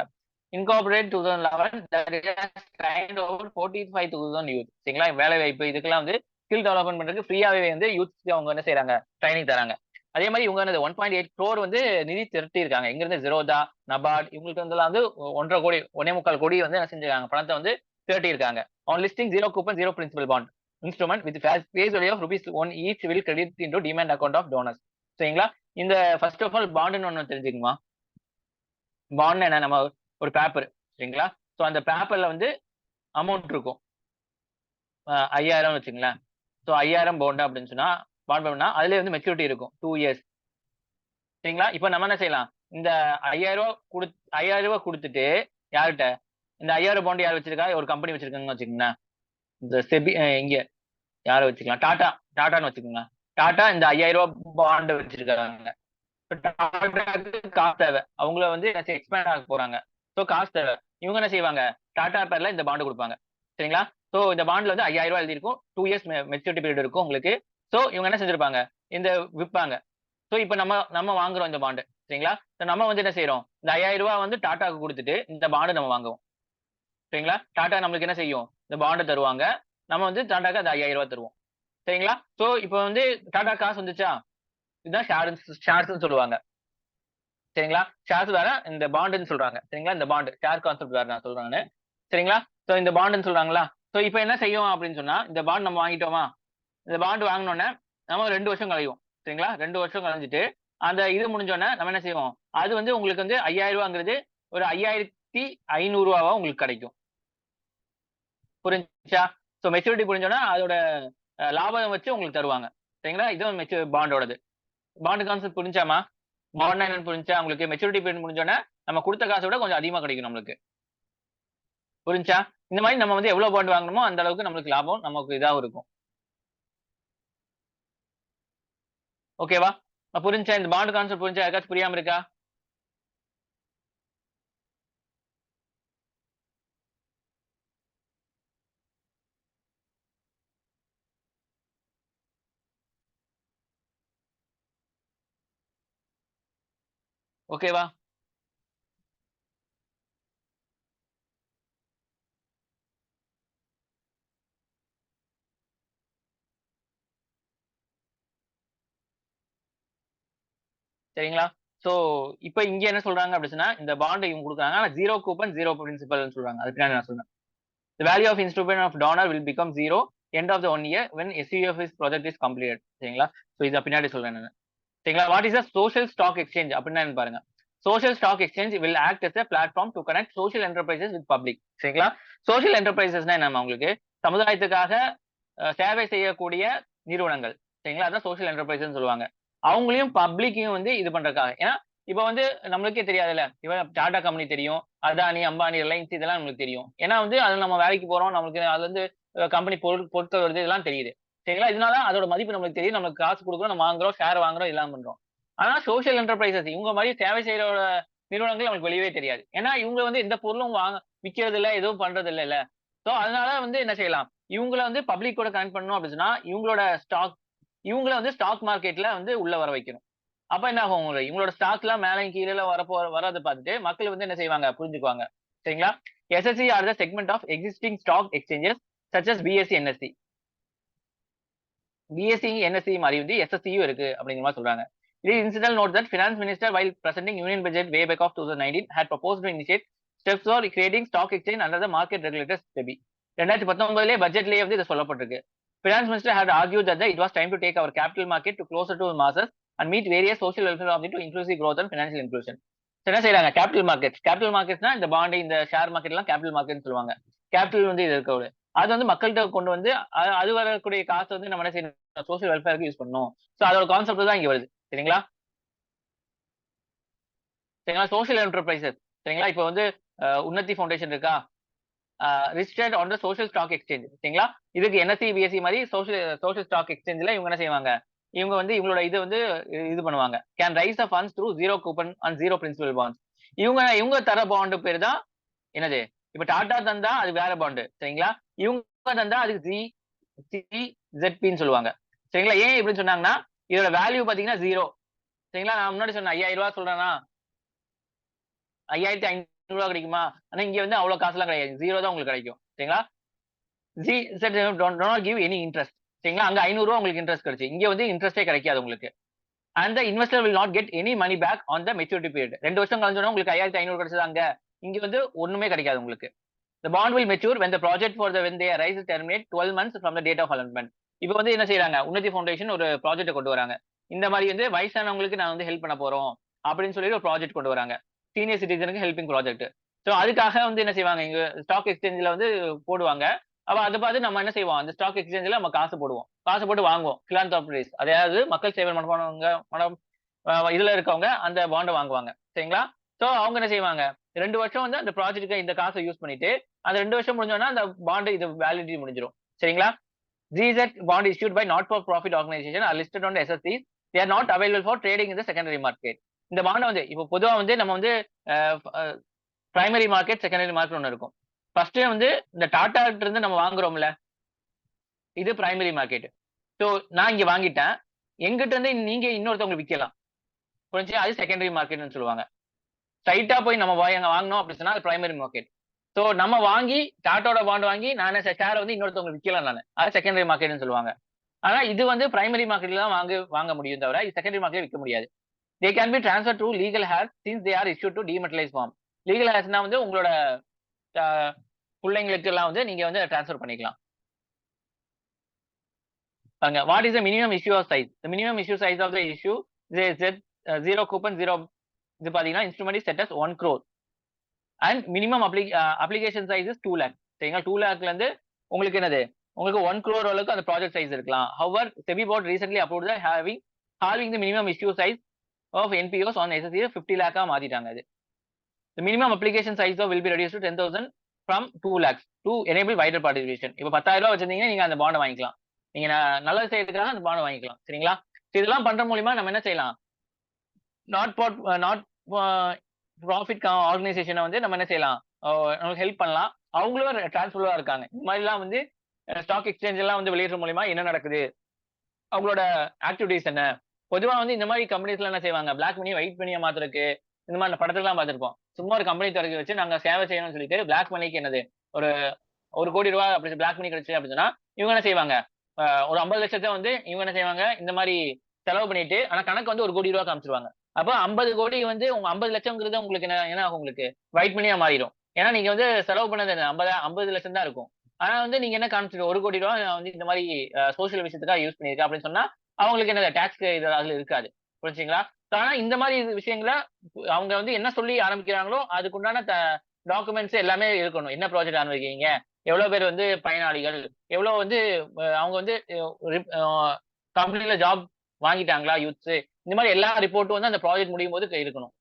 Incorporate 2011 that has trained over 45,000 youth. சரிங்களா? வேலை வாய்ப்பு இதுக்கெல்லாம் வந்து ஸ்கில் டெவலப்மெண்ட் பண்றதுக்கு ஃப்ரீயாவே வந்து யூத்ஸ்க்கு அவங்க என்ன செய்றாங்க? ட்ரைனிங் தராங்க. அதே மாதிரி இவங்க என்னது 1.8 crore வந்து நிதி திரட்டி இருக்காங்க. எங்க இருந்து? ஜெரோதா, நபார்ட் இவங்களுக்கு வந்து 1.5 கோடி 1.25 கோடி வந்து என்ன செஞ்சிருக்காங்க? பணத்தை வந்து திரட்டி இருக்காங்க. On listing zero coupon, zero principal bond instrument with face value of rupees 1 each will credit into demand account of donors. சரிங்களா? இந்த ஃபர்ஸ்ட் ஆஃப் ஆல் பாண்டுன்னு ஒண்ணு தெரிஞ்சுக்குமா? பாண்ட் என்ன? நம்ம ஒரு பேப்பர். சரிங்களா? சோ அந்த பேப்பர்ல வந்து அமௌண்ட் இருக்கும். 5,000 வச்சுங்களேன். சோ 5,000 பாண்ட் அப்படின்னு சொன்னா பாண்ட் பண்ணா அதுலயே வந்து மெச்சூரிட்டி இருக்கும் 2 இயர்ஸ். சரிங்களா? இப்ப நம்ம என்ன செய்யலாம்? இந்த ரூ. 5,000 குடுத்துட்டு யார்கிட்ட? இந்த 5,000 பாண்ட் யார் வச்சிருக்கா? ஒரு கம்பெனி வச்சிருக்காங்கன்னு வச்சுக்கங்களேன். இந்த செபி இங்க யார வச்சுக்கலாம்? டாடான்னு வச்சுக்கோங்க. டாடா இந்த ரூ. 5,000 பாண்ட் வச்சிருக்காங்க. டாடாக்கு காசு தேவை. அவங்கள வந்து எக்ஸ்பேண்ட் ஆக போறாங்க. சோ காசு தேவை. இவங்க என்ன செய்வாங்க? டாடா பேர்ல இந்த பாண்ட் குடுப்பாங்க. சரிங்களா? சோ இந்த பாண்ட்ல வந்து ரூ. 5,000 எழுதியிருக்கும். 2 இயர்ஸ் மெச்சூரிட்டி பீரியட் இருக்கும் உங்களுக்கு. சோ இவங்க என்ன செஞ்சிருப்பாங்க? இந்த விப்பாங்க. சோ இப்ப நம்ம நம்ம வாங்குறோம் இந்த பாண்ட். சரிங்களா? நம்ம வந்து என்ன செய்றோம்? இந்த ரூ. 5,000 வந்து டாடாக்கு குடுத்துட்டு இந்த பாண்ட் நம்ம வாங்குவோம். சரிங்களா? டாடா நம்மளுக்கு என்ன செய்யும்? இந்த பாண்ட் தருவாங்க. நம்ம வந்து டாடாக்கு அந்த ரூ. 5,000 தருவோம். சரிங்களா? சோ இப்ப வந்து டாடா காசு வந்துச்சா? இதுதான் ஷேர்ஸ்ன்னு சொல்லுவாங்க. சரிங்களா? ஷேர்ஸ் வேற, இந்த பாண்டுன்னு சொல்றாங்க. சரிங்களா? இந்த பாண்ட் ஷேர் கான்செப்ட் வேற நான் சொல்றேன் நானு. சரிங்களா? சோ இந்த பாண்டுன்னு சொல்றாங்களா? சோ இப்ப என்ன செய்யும் அப்படின்னு சொன்னா, இந்த பாண்ட் நம்ம வாங்கிட்டோமா? இந்த பாண்ட் வாங்குனோனே நம்ம 2 வருஷம் கழியும். சரிங்களா? 2 வருஷம் கழிஞ்சுட்டு அந்த இது முடிஞ்சோனே நம்ம என்ன செய்வோம்? அது வந்து உங்களுக்கு வந்து ரூ. 5,000ங்கிறது ஒரு ரூ. 5,500 உங்களுக்கு கிடைக்கும். புரிஞ்சுச்சா? சோ மெச்சூரிட்டி முடிஞ்சோனே அதோட லாபம் வச்சு உங்களுக்கு தருவாங்க. சரிங்களா? இதுவும் பாண்டோடது. Bond concept புரிஞ்சாமா? பாண்ட்னா என்னன்னு புரிஞ்சா உங்களுக்கு? மெச்சூரிட்டி பீரியட் முடிஞ்சோனே நம்ம குடுத்த காச விட கொஞ்சம் அதிகமா கிடைக்கும் நம்மளுக்கு. புரிஞ்சா? இந்த மாதிரி நம்ம வந்து எவ்வளவு பாண்ட் வாங்குறோமோ அந்த அளவுக்கு நம்மளுக்கு லாபம் நமக்கு இதாவும் இருக்கும். ஓகேவா? புரிஞ்சா? இந்த பாண்ட் கான்செப்ட் புரிஞ்சா? யாருக்காச்சும் புரியாம இருக்கா? ஓகேவா? சரிங்களா? சோ இப்ப இங்க என்ன சொல்றாங்க அப்படி சொன்னா, இந்த பாண்ட் இவங்க குடுக்குறாங்க. ஆனா 0 கூப்பன், 0 பிரின்சிபல்ன்னு சொல்றாங்க. அதுக்கு பின்னாடி நான் சொல்றேன். The value of instrument of donor will become 0 end of the 1 year when SUF project is completed. சரிங்களா? சோ இத பின்னாடி சொல்றேன் நானு. சரிங்களா? What is a social stock exchange அப்படின்னா என்னன்னு பாருங்க. Social stock exchange will act as a platform to connect social enterprises with public. சரிங்களா? social enterprisesனா என்னம்மா உங்களுக்கு? சமுதாயத்துக்காக சேவை செய்யக்கூடிய நிறுவனங்கள். சரிங்களா? அதான் சோசியல் என்டர்பிரைஸ்ன்னு சொல்லுவாங்க. அவங்களையும் பப்ளிக்கையும் வந்து இது பண்றதுக்காக. ஏன்னா, இப்ப வந்து நம்மளுக்கே தெரியாதுல்ல. இப்ப டாடா கம்பெனி தெரியும். அதானி, அம்பானி, ரிலையன்ஸ் இதெல்லாம் நம்மளுக்கு தெரியும். ஏன்னா வந்து அதுல நம்ம வேலைக்கு போறோம். நமக்கு அதுல இருந்து கம்பெனி பொருட்கள் வருது இதெல்லாம் தெரியுது. சரிங்களா? இதனால அதோட மதிப்பு நம்மளுக்கு தெரியும். நமக்கு காசு குடுக்குறோம், நம்ம வாங்குறோம், ஷேர் வாங்குறோம், எல்லாம் பண்றோம். ஆனா சோசியல் என்டர்பிரைசஸ் இவங்க மாரி சேவை செய்யற நிறுவனங்கள் நமக்கு வெளியவே தெரியாது. ஏன்னா இவங்க வந்து எந்த பொருளும் விக்கிறது இல்ல, எதுவும் பண்றது இல்லல்ல. சோ அதனால வந்து என்ன செய்யலாம்? இவங்கள வந்து பப்ளிக் கூட கனெக்ட் பண்ணணும் அப்படின்னு சொன்னா, இவங்கள வந்து ஸ்டாக் மார்க்கெட்ல வந்து உள்ள வர வைக்கணும். அப்ப என்ன ஆகும்? இவங்களோட ஸ்டாக்ஸ்லாம் மேலயும் கீழயும் வரத பார்த்துட்டு மக்கள் வந்து என்ன செய்வாங்க? புரிஞ்சுக்குவாங்க. சரிங்களா? SSE are the segment of existing stock exchanges such as BSE NSE. BSE NSE மாதிரி வந்து எஸ்எஸ்சியும் இருக்கு அப்படிங்கிற மாதிரி சொல்றாங்க. இது incident note that finance minister while presenting union budget way back of 2019 had proposed to initiate steps for creating stock exchange under the market regulators SEBI. 2019 பட்ஜெட்லயே வந்து இது சொல்லப்பட்டிருக்கு. Finance Minister had argued that it was time to take our capital market to closer to masses and meet various social welfare objectives to inclusive growth and financial inclusion. என்ன செய்யறாங்க? கேபிட்டல் மார்க்கெட்ஸ்னா இந்த பாண்டு, இந்த ஷேர் மார்க்கெட் எல்லாம் கேபிட்டல் மார்க்கெட் சொல்லுவாங்க. கேபிட்டல் வந்து இது இருக்க அது வந்து மக்கள்கிட்ட கொண்டு வந்து அது வரக்கூடிய காசு வந்து நம்ம என்ன செய்யணும், சோசியல் வெல்ஃபேருக்கு யூஸ் பண்ணணும். சோ அதோட கான்செப்ட் தான் இங்க வருது. சரிங்களா? சரிங்களா? Social enterprises. சரிங்களா? இப்போ வந்து உன்னதி ஃபவுண்டேஷன் இருக்கா, registered on the social stock exchange. சரிங்களா? இதுக்கு என்எஸ்சி பிஎஸ்சி மாதிரி சோஷியல் ஸ்டாக் எக்ஸ்சேஞ்சில் இவங்க என்ன செய்வாங்க, இவங்க வந்து இவங்களோட இது வந்து இது பண்ணுவாங்க. Can raise the funds through zero coupon and zero principal bonds. இவங்க தர பாண்டு பேர் தான் என்னது, இப்ப டாடா தந்தா அது வேற பாண்டு. சரிங்களா? இவங்க தந்தா அதுக்கு ஜெட்பின்னு சொல்லுவாங்க. சரிங்களா? ஏன் இப்படின்னு சொன்னாங்கன்னா, இதோட வேல்யூ பாத்தீங்கன்னா ஜீரோ. சரிங்களா? நான் முன்னாடி சொன்னேன் 5000 ரூபாய் சொல்றேன்னா 5500 ரூபாய் கிடைக்குமா? ஆனா இங்க வந்து அவ்வளவு காசுலாம் கிடையாது, ஜீரோ தான் உங்களுக்கு கிடைக்கும். சரிங்களா? G said don't give any interest. சரிங்களா? அங்க 500 ரூபாய் உங்களுக்கு இன்ட்ரெஸ்ட் கிடைச்சு, இங்க வந்து இன்ட்ரெஸ்டே கிடைக்காது உங்களுக்கு. And the investor will not get any money back on the maturity period. 2 வருஷம் கழிஞ்சோன்னா உங்களுக்கு 5500 கிடைச்சது, அங்க இங்க வந்து ஒண்ணுமே கிடைக்காது உங்களுக்கு. The bond will mature when the project for the when they arise terminate 12 months from the date of allotment. இப்போ வந்து என்ன செய்யறாங்க, உன்னதி ஃபவுண்டேஷன் ஒரு ப்ராஜெக்ட் கொண்டு வராங்க. இந்த மாதிரி வந்து வயசானவங்களுக்கு நான் வந்து ஹெல்ப் பண்ண போறோம் அப்படின்னு சொல்லி ஒரு ப்ராஜெக்ட் கொண்டு வராங்க. சீனியர் சிட்டிசனுக்கு ஹெல்பிங் ப்ராஜெக்ட். ஸோ அதுக்காக வந்து என்ன செய்வாங்க, இங்க ஸ்டாக் எக்ஸ்சேஞ்சில் வந்து போடுவாங்க. அப்ப அதை பார்த்து நம்ம என்ன செய்வோம், அந்த ஸ்டாக் எக்ஸ்சேஞ்சில் நம்ம காசு போடுவோம், காசு போட்டு வாங்குவோம். பிலான்த்ரோபிஸ், அதாவது மக்கள் சேவை மனம் இதுல இருக்கவங்க அந்த பாண்டை வாங்குவாங்க. சரிங்களா? ஸோ அவங்க என்ன செய்வாங்க, 2 வருஷம் வந்து அந்த ப்ராஜெக்ட்டுக்கு இந்த காசை யூஸ் பண்ணிட்டு அந்த 2 வருஷம் முடிஞ்சோன்னா அந்த பாண்டு இது வேலிடிட்டி முடிஞ்சிடும். சரிங்களா? GZ bond issued by not for profit organization are listed on the SSCs. They are not available for trading in the secondary market. இந்த பாண்டை வந்து இப்போ பொதுவா வந்து நம்ம வந்து பிரைமரி மார்க்கெட், செகண்டரி மார்க்கெட் ஒன்று இருக்கும். ஃபர்ஸ்ட் வந்து இந்த டாடா இருந்து நம்ம வாங்குறோம்ல, இது பிரைமரி மார்க்கெட். ஸோ நான் இங்க வாங்கிட்டேன், எங்கிட்ட இருந்து நீங்க இன்னொருத்தவங்களுக்கு விற்கலாம், புரிஞ்சு, அது செகண்டரி மார்க்கெட்னு சொல்லுவாங்க. ஸ்ட்ரைட்டா போய் நம்ம வாங்கணும் அப்படி சொன்னா அது பிரைமரி மார்க்கெட். சோ நம்ம வாங்கி டாட்டாவோட பாண்ட் வாங்கி நான் ஷேரை வந்து இன்னொருத்தவங்க விற்கலாம், நான் அது செகண்டரி மார்க்கெட்னு சொல்லுவாங்க. ஆனா இது வந்து பிரைமரி மார்க்கெட்ல தான் வாங்க முடியும், தவிர இது செகண்டரி மார்க்கெட் விற்க முடியாது. They can be transfer to legal heirs since they are issued to dematerialise form. Legal ஹேர்ஸ்னா வந்து உங்களோட பிள்ளைங்களுக்கு எல்லாம் வந்து நீங்க வந்து டிரான்ஸ்ஃபர் பண்ணிக்கலாம். பாருங்க, what is the minimum issue of size? The minimum issue size of the issue zero coupon zero, இது பாத்தீங்கன்னா instrument is set as 1 crore and minimum application size is 2 lakh. சரிங்களா? 2 lakhல இருந்து உங்களுக்கு என்னது, உங்களுக்கு 1 crore அளவுக்கு அந்த ப்ராஜெக்ட் சைஸ் இருக்கலாம். However SEBI board recently approved the halving the minimum issue size of NPOs on SSC 50 lakh மாத்திட்டாங்க. அது the minimum application size will be reduced to 10,000 from 2 lakhs to enable wider participation. இப்போ 10,000 ரூபாய் வச்சிருந்தீங்கன்னா நீங்க அந்த பாண்டை வாங்கிக்கலாம், நீங்க நல்லது செய்யறதுக்காக அந்த பாண்டை வாங்கிக்கலாம். சரிங்களா? இதெல்லாம் பண்ற மூலியமா நம்ம என்ன செய்யலாம், நாட் ப்ராஃபிட் ஆர்கனைசேஷனை வந்து நம்ம என்ன செய்யலாம், நமக்கு ஹெல்ப் பண்ணலாம். அவங்களும் டிரான்ஸ்பரா இருக்காங்க. இந்த மாதிரி எல்லாம் வந்து ஸ்டாக் எக்ஸ்சேஞ்ச் எல்லாம் வந்து வெளியிடுற மூலியமா என்ன நடக்குது, அவங்களோட ஆக்டிவிட்டிஸ் என்ன. பொதுவா வந்து இந்த மாதிரி கம்பெனிஸ்ல என்ன செய்வாங்க, பிளாக் மணி ஒயிட் மணியை மாத்திரக்கு இந்த மாதிரி படத்துலாம் பார்த்திருப்போம். சும்மா ஒரு கம்பெனி திறக்க வச்சு நாங்க சேவை செய்யணும்னு சொல்லிட்டு பிளாக் மணிக்கு என்னது ஒரு 1 கோடி ரூபாய் அப்படி பிளாக் மணி கிடைச்சு அப்படின்னு சொன்னா இவங்க என்ன செய்வாங்க, ஒரு 50 லட்சத்தை வந்து இவங்க என்ன செய்வாங்க, இந்த மாதிரி செலவு பண்ணிட்டு ஆனா கணக்கு வந்து 1 கோடி ரூபாய் காமிச்சிருவாங்க. அப்ப 50 கோடி வந்து உங்க 50 லட்சம்ங்கிறது உங்களுக்கு என்ன ஆகும், உங்களுக்கு ஒயிட் மணியா மாறிடும். ஏன்னா நீங்க வந்து செலவு பண்ணது 50 லட்சம் தான் இருக்கும். ஆனா வந்து நீங்க என்ன காமிச்சிட்டு 1 கோடி ரூபாய் வந்து இந்த மாதிரி சோசியல் விஷயத்துக்காக யூஸ் பண்ணிருக்கேன் அப்படின்னு சொன்னா அவங்களுக்கு என்ன டாக்ஸ் இது அதுல இருக்காது, புரிஞ்சுங்களா? ஆனா இந்த மாதிரி விஷயங்களை அவங்க வந்து என்ன சொல்லி ஆரம்பிக்கிறாங்களோ அதுக்குண்டான டாக்குமெண்ட்ஸ் எல்லாமே இருக்கணும். என்ன ப்ராஜெக்ட் ஆரம்பிக்கிறீங்க, எவ்வளவு பேர் வந்து பயனாளிகள், எவ்வளவு வந்து அவங்க வந்து கம்பெனில ஜாப் வாங்கிட்டாங்களா யூத்ஸ், இந்த மாதிரி எல்லா ரிப்போர்ட்டும் வந்து அந்த ப்ராஜெக்ட் முடியும் போது இருக்கணும்.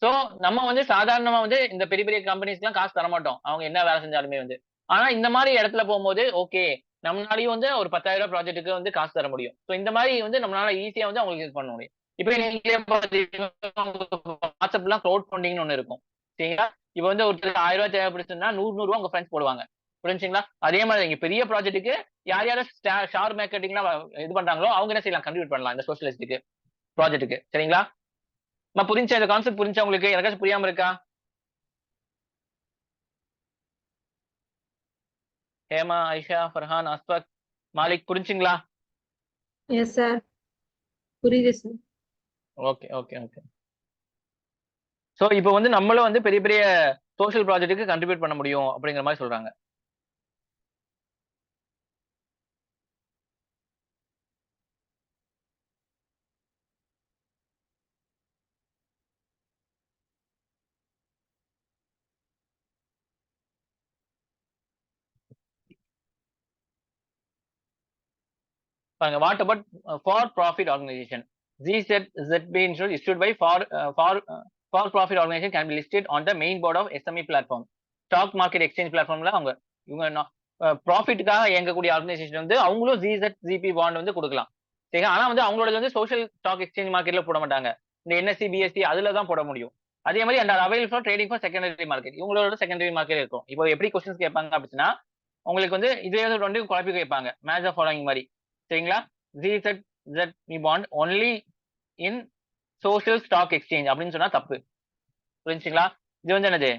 சோ நம்ம வந்து சாதாரணமா வந்து இந்த பெரிய பெரிய கம்பெனிஸ்க்கு எல்லாம் காசு தர மாட்டோம், அவங்க என்ன வேலை செஞ்சாலுமே வந்து. ஆனா இந்த மாதிரி இடத்துல போகும்போது ஓகே, நம்மளாலையும் வந்து ஒரு 10,000 ரூபாய் ப்ராஜெக்ட்டுக்கு வந்து காசு தர முடியும். சோ இந்த மாதிரி வந்து நம்மளால ஈஸியா வந்து அவங்களுக்கு யூஸ் பண்ண முடியும். இப்ப நீங்களே வாட்ஸ்அப் எல்லாம் க்ளவுட் ஃபண்டிங்னு ஒண்ணு இருக்கும். சரிங்களா? இப்ப வந்து ஒரு 1000 ரூபாய் தேவைப்படுச்சுன்னா 100 ரூபாய் உங்க ஃப்ரெண்ட்ஸ் போடுவாங்க, புரிஞ்சுங்களா? அதே மாதிரி இங்க பெரிய ப்ராஜெக்ட்டுக்கு யார் யாரும் ஷேர் மார்க்கெட்டிங்லாம் இது பண்றாங்களோ அவங்க என்ன செய்யலாம், கன்ட்ரிபியூட் பண்ணலாம் இந்த சோஷியலிஸ்டுக்கு ப்ராஜெக்ட்டுக்கு. சரிங்களா? புரிஞ்சா, இந்த கான்செப்ட் புரிஞ்சா உங்களுக்கு? எனக்காச்சும் புரியாம இருக்கா? ஹேமா, ஐஷா, ஃபர்ஹான், அஸ்பக், மாலிக், புரிஞ்சுங்களா? எஸ் சார், புரியுது sir. Okay okay okay. So இப்போ வந்து நம்மளும் வந்து பெரிய பெரிய சோஷியல் ப்ராஜெக்ட்டுக்கு கண்ட்ரிபியூட் பண்ண முடியும் அப்படிங்கிற மாதிரி சொல்றாங்க. பாருங்க, what about for profit organisation? ZZB Insurance issued by for profit organization can be listed on the main board of SME platform. Stock market exchange பிளாட்ஃபார்ம்ல அவங்க இவங்க ப்ராஃபிட்டுக்காக இயங்கக்கூடிய ஆர்கனைசேஷன் வந்து அவங்களும் ZZP பாண்ட் வந்து கொடுக்கலாம். சரிங்க, ஆனா வந்து அவங்களோட வந்து சோஷியல் ஸ்டாக் எக்ஸ்சேஞ்ச் மார்க்கெட்ல போட மாட்டாங்க. இந்த NSE BSE அதுல தான் போட முடியும். அதே மாதிரி and avail for trading for secondary market, இவங்களோட செகண்டரி மார்க்கெட் இருக்கும். இப்போ எப்படி கொஸ்டின்ஸ் கேட்பாங்க அப்படின்னா, உங்களுக்கு வந்து இதே வந்து குழப்பி கேட்பாங்க மேட்ச் ஆஃப் ஃபாலோயிங் மாதிரி. சரிங்களா, ZZP bond only in social stock exchange அப்படின்னு சொன்னா தப்பு. புரிஞ்சுங்களா? இது வந்து என்னது,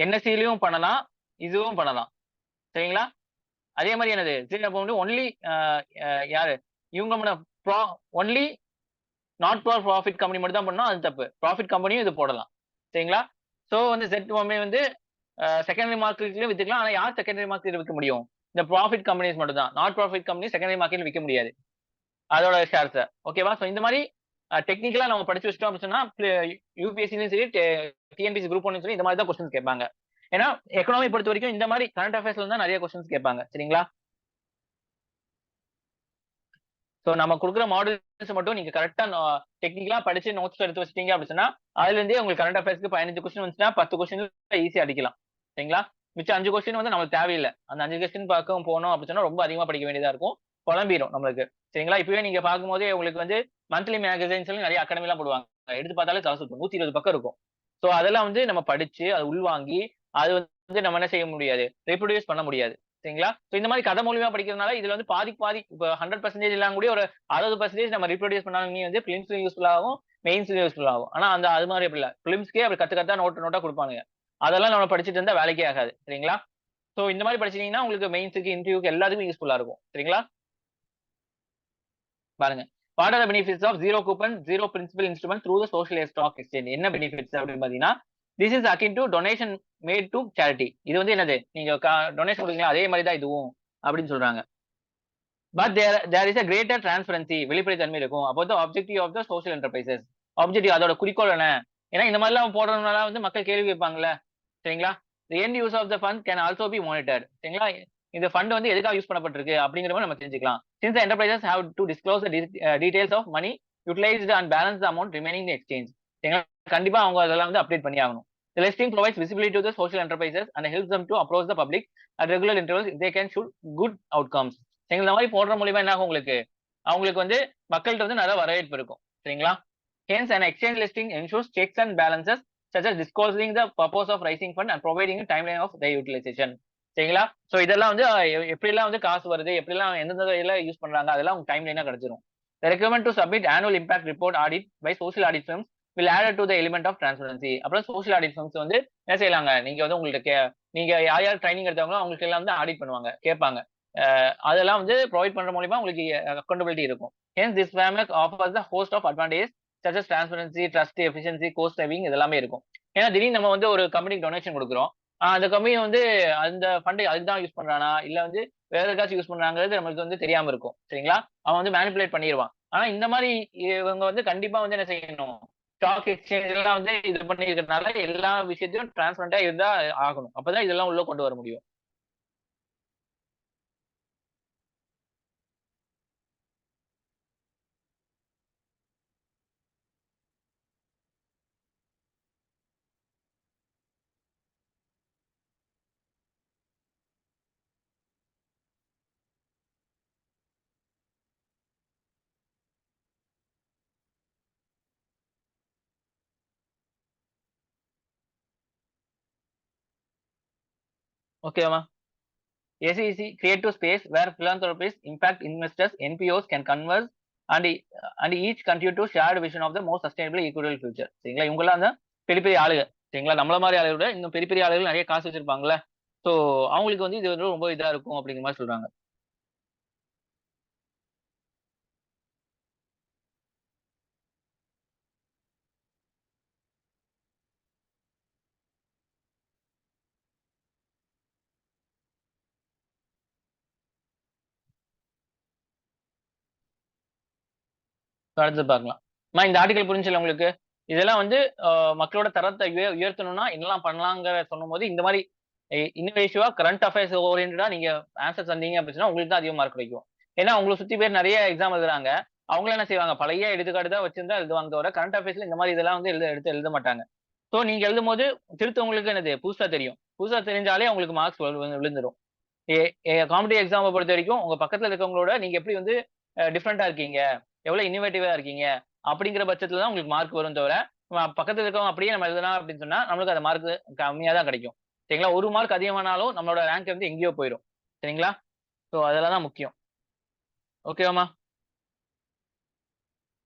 NSE-லயும் பண்ணலாம், இதுவும் பண்ணலாம். சரிங்களா? அதே மாதிரி என்னது, வந்து ஒன்லி யாரு இவங்க only not for profit company மட்டும் தான் பண்ணணும், அது தப்பு. ப்ராஃபிட் கம்பெனியும் இது போடலாம். சரிங்களா? ஸோ வந்து வந்து செகண்டரி மார்க்கெட்லயும் வித்துக்கலாம். ஆனா யார் செகண்டரி மார்க்கெட் விற்க முடியும்? இந்த ப்ராஃபிட் கம்பெனிஸ் மட்டும் தான். Not profit company secondary market விற்க முடியாது அதோட ஷேர்ஸ். ஓகேவா? ஸோ இந்த மாதிரி டெக்னிக்கலா நம்ம படிச்சு வச்சிட்டோம் அப்படின்னு சொன்னா யூபிஎஸ்சிலையும் சரி டிஎன்பிசி குரூப் ஒன்னு சரி இந்த மாதிரி தான் கொஸ்டின்ஸ் கேட்பாங்க. ஏன்னா எக்கனாமி பொறுத்த வரைக்கும் இந்த மாதிரி கரண்ட் அஃபேர்ஸ்ல தான் நிறைய கொஸ்டின்ஸ் கேட்பாங்க. சரிங்களா? ஸோ நம்ம கொடுக்குற மாடல்ஸ் மட்டும் நீங்க கரெக்டா டெக்னிக்கலா படிச்சு நோட்ஸ் எடுத்து வச்சிட்டீங்க அப்படின்னா அதுல இருந்தே உங்களுக்கு கரண்ட் அஃபேர்ஸ்க்கு 15 கொஸ்டின் வந்துச்சுன்னா 10 கொஸ்டின் ஈஸியா அடிக்கலாம். சரிங்களா? மிச்சம் 5 கொஸ்டின் வந்து நமக்கு தேவையில்லை. அந்த 5 கொஸ்டின் பார்க்க போனோம் அப்படின்னா ரொம்ப அதிகமா படிக்க வேண்டியதா இருக்கும், குழம்பிடும் நம்மளுக்கு. சரிங்களா? இப்பவே நீங்க பார்க்கும்போதே உங்களுக்கு வந்து மந்த்லி மேகசைன்ஸ் நிறைய அகாடமி எல்லாம் போடுவாங்க, எடுத்து பார்த்தாலே தலை சுத்தும். 120 பக்கம் இருக்கும். ஸோ அதெல்லாம் வந்து நம்ம படிச்சு அது உள்வாங்கி அது வந்து நம்ம என்ன செய்ய முடியாது, ரெப்ரொடியூஸ் பண்ண முடியாது. சரிங்களா? ஸோ இந்த மாதிரி கதை மூலியமா படிக்கிறதுனால இதுல வந்து பாதி இப்போ 100% எல்லாம் கூட ஒரு 60% நம்ம ரீப்ரொடியூஸ் பண்ணாலுமே வந்து பிலிம்ஸ்ல யூஸ்ஃபுல் ஆகும், மெயின்ஸ்ல யூஸ்ஃபுல் ஆகும். ஆனா அந்த அது மாதிரி எப்படி இல்லை, பிலிம்ஸ்க்கே அப்படி கத்து நோட்டா கொடுப்பானுங்க. அதெல்லாம் நம்ம படிச்சுட்டு இருந்தா வேலைக்கே ஆகாது. சரிங்களா? ஸோ இந்த மாதிரி படிச்சீங்கன்னா உங்களுக்கு மெயின்ஸுக்கு இன்டர்வியூக்கு எல்லாத்துக்கும் யூஸ்ஃபுல்லா இருக்கும். சரிங்களா? பாருங்க, what are the benefits of zero coupon zero principal instrument through the social stock exchange? என்ன பெனிஃபிட்ஸ் அப்படின்னு பாத்தீங்கன்னா, this is akin to donation made to charity. இது வந்து என்னது, நீங்க டொனேஷன் கொடுக்குறீங்களா அதே மாதிரி தான் இதுவும் அப்படின்னு சொல்றாங்க. But there is a greater transparency, வெளிப்படைத்தன்மை இருக்கும். அப்போ the objective of the social enterprises, objective அதோட குறிக்கோள் என்ன? ஏன்னா இந்த மாதிரிலாம் போடுறதுனால வந்து மக்கள் கேள்வி கேட்பாங்கல்ல. சரிங்களா? The end use of the fund can also be monitored. சரிங்களா? இந்த ஃபண்ட் வந்து எதுக்காக யூஸ் பண்ணப்பட்டிருக்கு அப்படிங்கிற மாதிரி நம்ம தெரிஞ்சுக்கலாம். Since the enterprises have to disclose the details of money utilised and balance the amount remaining exchange. சரிங்களா? கண்டிப்பா அவங்க அதெல்லாம் வந்து அப்டேட் பண்ணி ஆகணும். The listing provides visibility to the social enterprises and helps them to approach the public at regular intervals if they can show good outcomes. சரிங்களா? இந்த மாதிரி போடுற மூலியமா என்ன ஆகும், அவங்களுக்கு வந்து மக்கள்கிட்ட வந்து நல்ல வரவேற்பு இருக்கும். சரிங்களா? Hence an exchange listing ensures checks and balances such as disclosing the purpose of raising fund and providing a timeline of their utilization. சரிங்களா? சோ இதெல்லாம் வந்து எப்படிலாம் வந்து காசு வருது, எப்படிலாம் எந்தெந்த வகையில யூஸ் பண்றாங்க அதெல்லாம் உங்களுக்கு டைம்லைனா கிடைச்சிரும். The requirement to submit annual impact report audit by social audit firms will add to the element of transparency. அப்புறம் social audit firms வந்து என்ன செய்யலாங்க, நீங்க வந்து உங்களுக்கு நீங்க யார் யார் ட்ரைனிங் எடுத்தவங்களோ அவங்களுக்கு எல்லாம் வந்து ஆடிட் பண்ணுவாங்க, கேட்பாங்க. அதெல்லாம் வந்து ப்ரொவைட் பண்ற மூலியமா உங்களுக்கு அக்கௌண்டபிலிட்டி இருக்கும். Hence this framework offers the host of advantages such as transparency, trust, efficiency, cost saving இதெல்லாமே இருக்கும். ஏன்னா திடீர்னு நம்ம வந்து ஒரு கம்பெனிக்கு டொனேஷன் கொடுக்குறோம், அந்த கம்பெனி வந்து அந்த ஃபண்டை அதுதான் யூஸ் பண்றானா இல்ல வந்து வேற ஏதாச்சும் யூஸ் பண்றாங்கிறது நமக்கு வந்து தெரியாம இருக்கும். சரிங்களா? அவன் வந்து மேனிபுலேட் பண்ணிடுவான். ஆனா இந்த மாதிரி இவங்க வந்து கண்டிப்பா வந்து என்ன செய்யணும், ஸ்டாக் எக்ஸ்சேஞ்ச் எல்லாம் வந்து இது பண்ணி இருக்கிறதுனால எல்லா விஷயத்தையும் டிரான்ஸ்பரண்டா இருந்தா ஆகணும். அப்பதான் இதெல்லாம் உள்ள கொண்டு வர முடியும். ஓகேவா? SEC creative space where philanthropists, impact investors, NPOs can converse and and each contribute to shared vision of the most sustainable equitable future. சரிங்களா? இவங்கெல்லாம் தான் பெரிய பெரிய ஆளுங்க. சரிங்களா? நம்மள மாதிரி ஆளுகளை விட இன்னும் பெரிய பெரிய ஆளுகள் நிறைய காசு வச்சிருப்பாங்கல்ல. ஸோ ஸோ அவங்களுக்கு வந்து இது வந்து ரொம்ப இதா இருக்கும் அப்படிங்கிற மாதிரி சொல்றாங்க. அடுத்து பார்க்கலாம். இந்த ஆர்டிகல் புரிஞ்சுல உங்களுக்கு? இதெல்லாம் வந்து மக்களோட தரத்தை உயர்த்தணும்னா என்னலாம் பண்ணலாங்கிற சொல்லும்போது, இந்த மாரி இன்னோவேட்டிவா கரண்ட் அஃபேர்ஸ் ஓரியன்டடா நீங்க ஆன்சர் தந்தீங்க அப்படின்னு சொன்னா, உங்களுக்கு தான் அதிக மார்க் கிடைக்கும். ஏன்னா, உங்கள சுத்தி பேர் நெறைய எக்ஸாம் எழுதுறாங்க. அவங்கலாம் என்ன செய்வாங்க, பழைய எடுத்துக்காட்டு தான் வச்சிருந்தா எழுதுவாங்க தவிர, கரண்ட் அஃபேர்ஸ்ல இந்த மாரி இதெல்லாம் வந்து எடுத்து எழுத மாட்டாங்க. ஸோ நீங்க எழுதும்போது திருத்தவங்களுக்கு என்னது புதுசா தெரியும். புதுசா தெரிஞ்சாலே உங்களுக்கு மார்க்ஸ் விழுந்துரும். எ எ காம்படிட்டிவ் எக்ஸாம பொறுத்தவரைக்கும், உங்க பக்கத்துல இருக்கவங்களோட நீங்க எப்படி வந்து டிஃபரெண்ட்டா இருக்கீங்க, எவ்வளவு இன்னோவேட்டிவா இருக்கீங்க, அப்படிங்கிற பட்சத்துல தான் உங்களுக்கு மார்க் வரும் தவிர, பக்கத்துல இருக்கவங்க அப்படியே நம்ம எழுதலாம் அப்படின்னு சொன்னா, நம்மளுக்கு அந்த மார்க் கம்மியா தான் கிடைக்கும். சரிங்களா? 1 மார்க் அதிகமானாலும் நம்மளோட ரேங்க் வந்து எங்கேயோ போயிரும். சரிங்களா? ஸோ அதெல்லாம் தான் முக்கியம். ஓகேவாம்மா?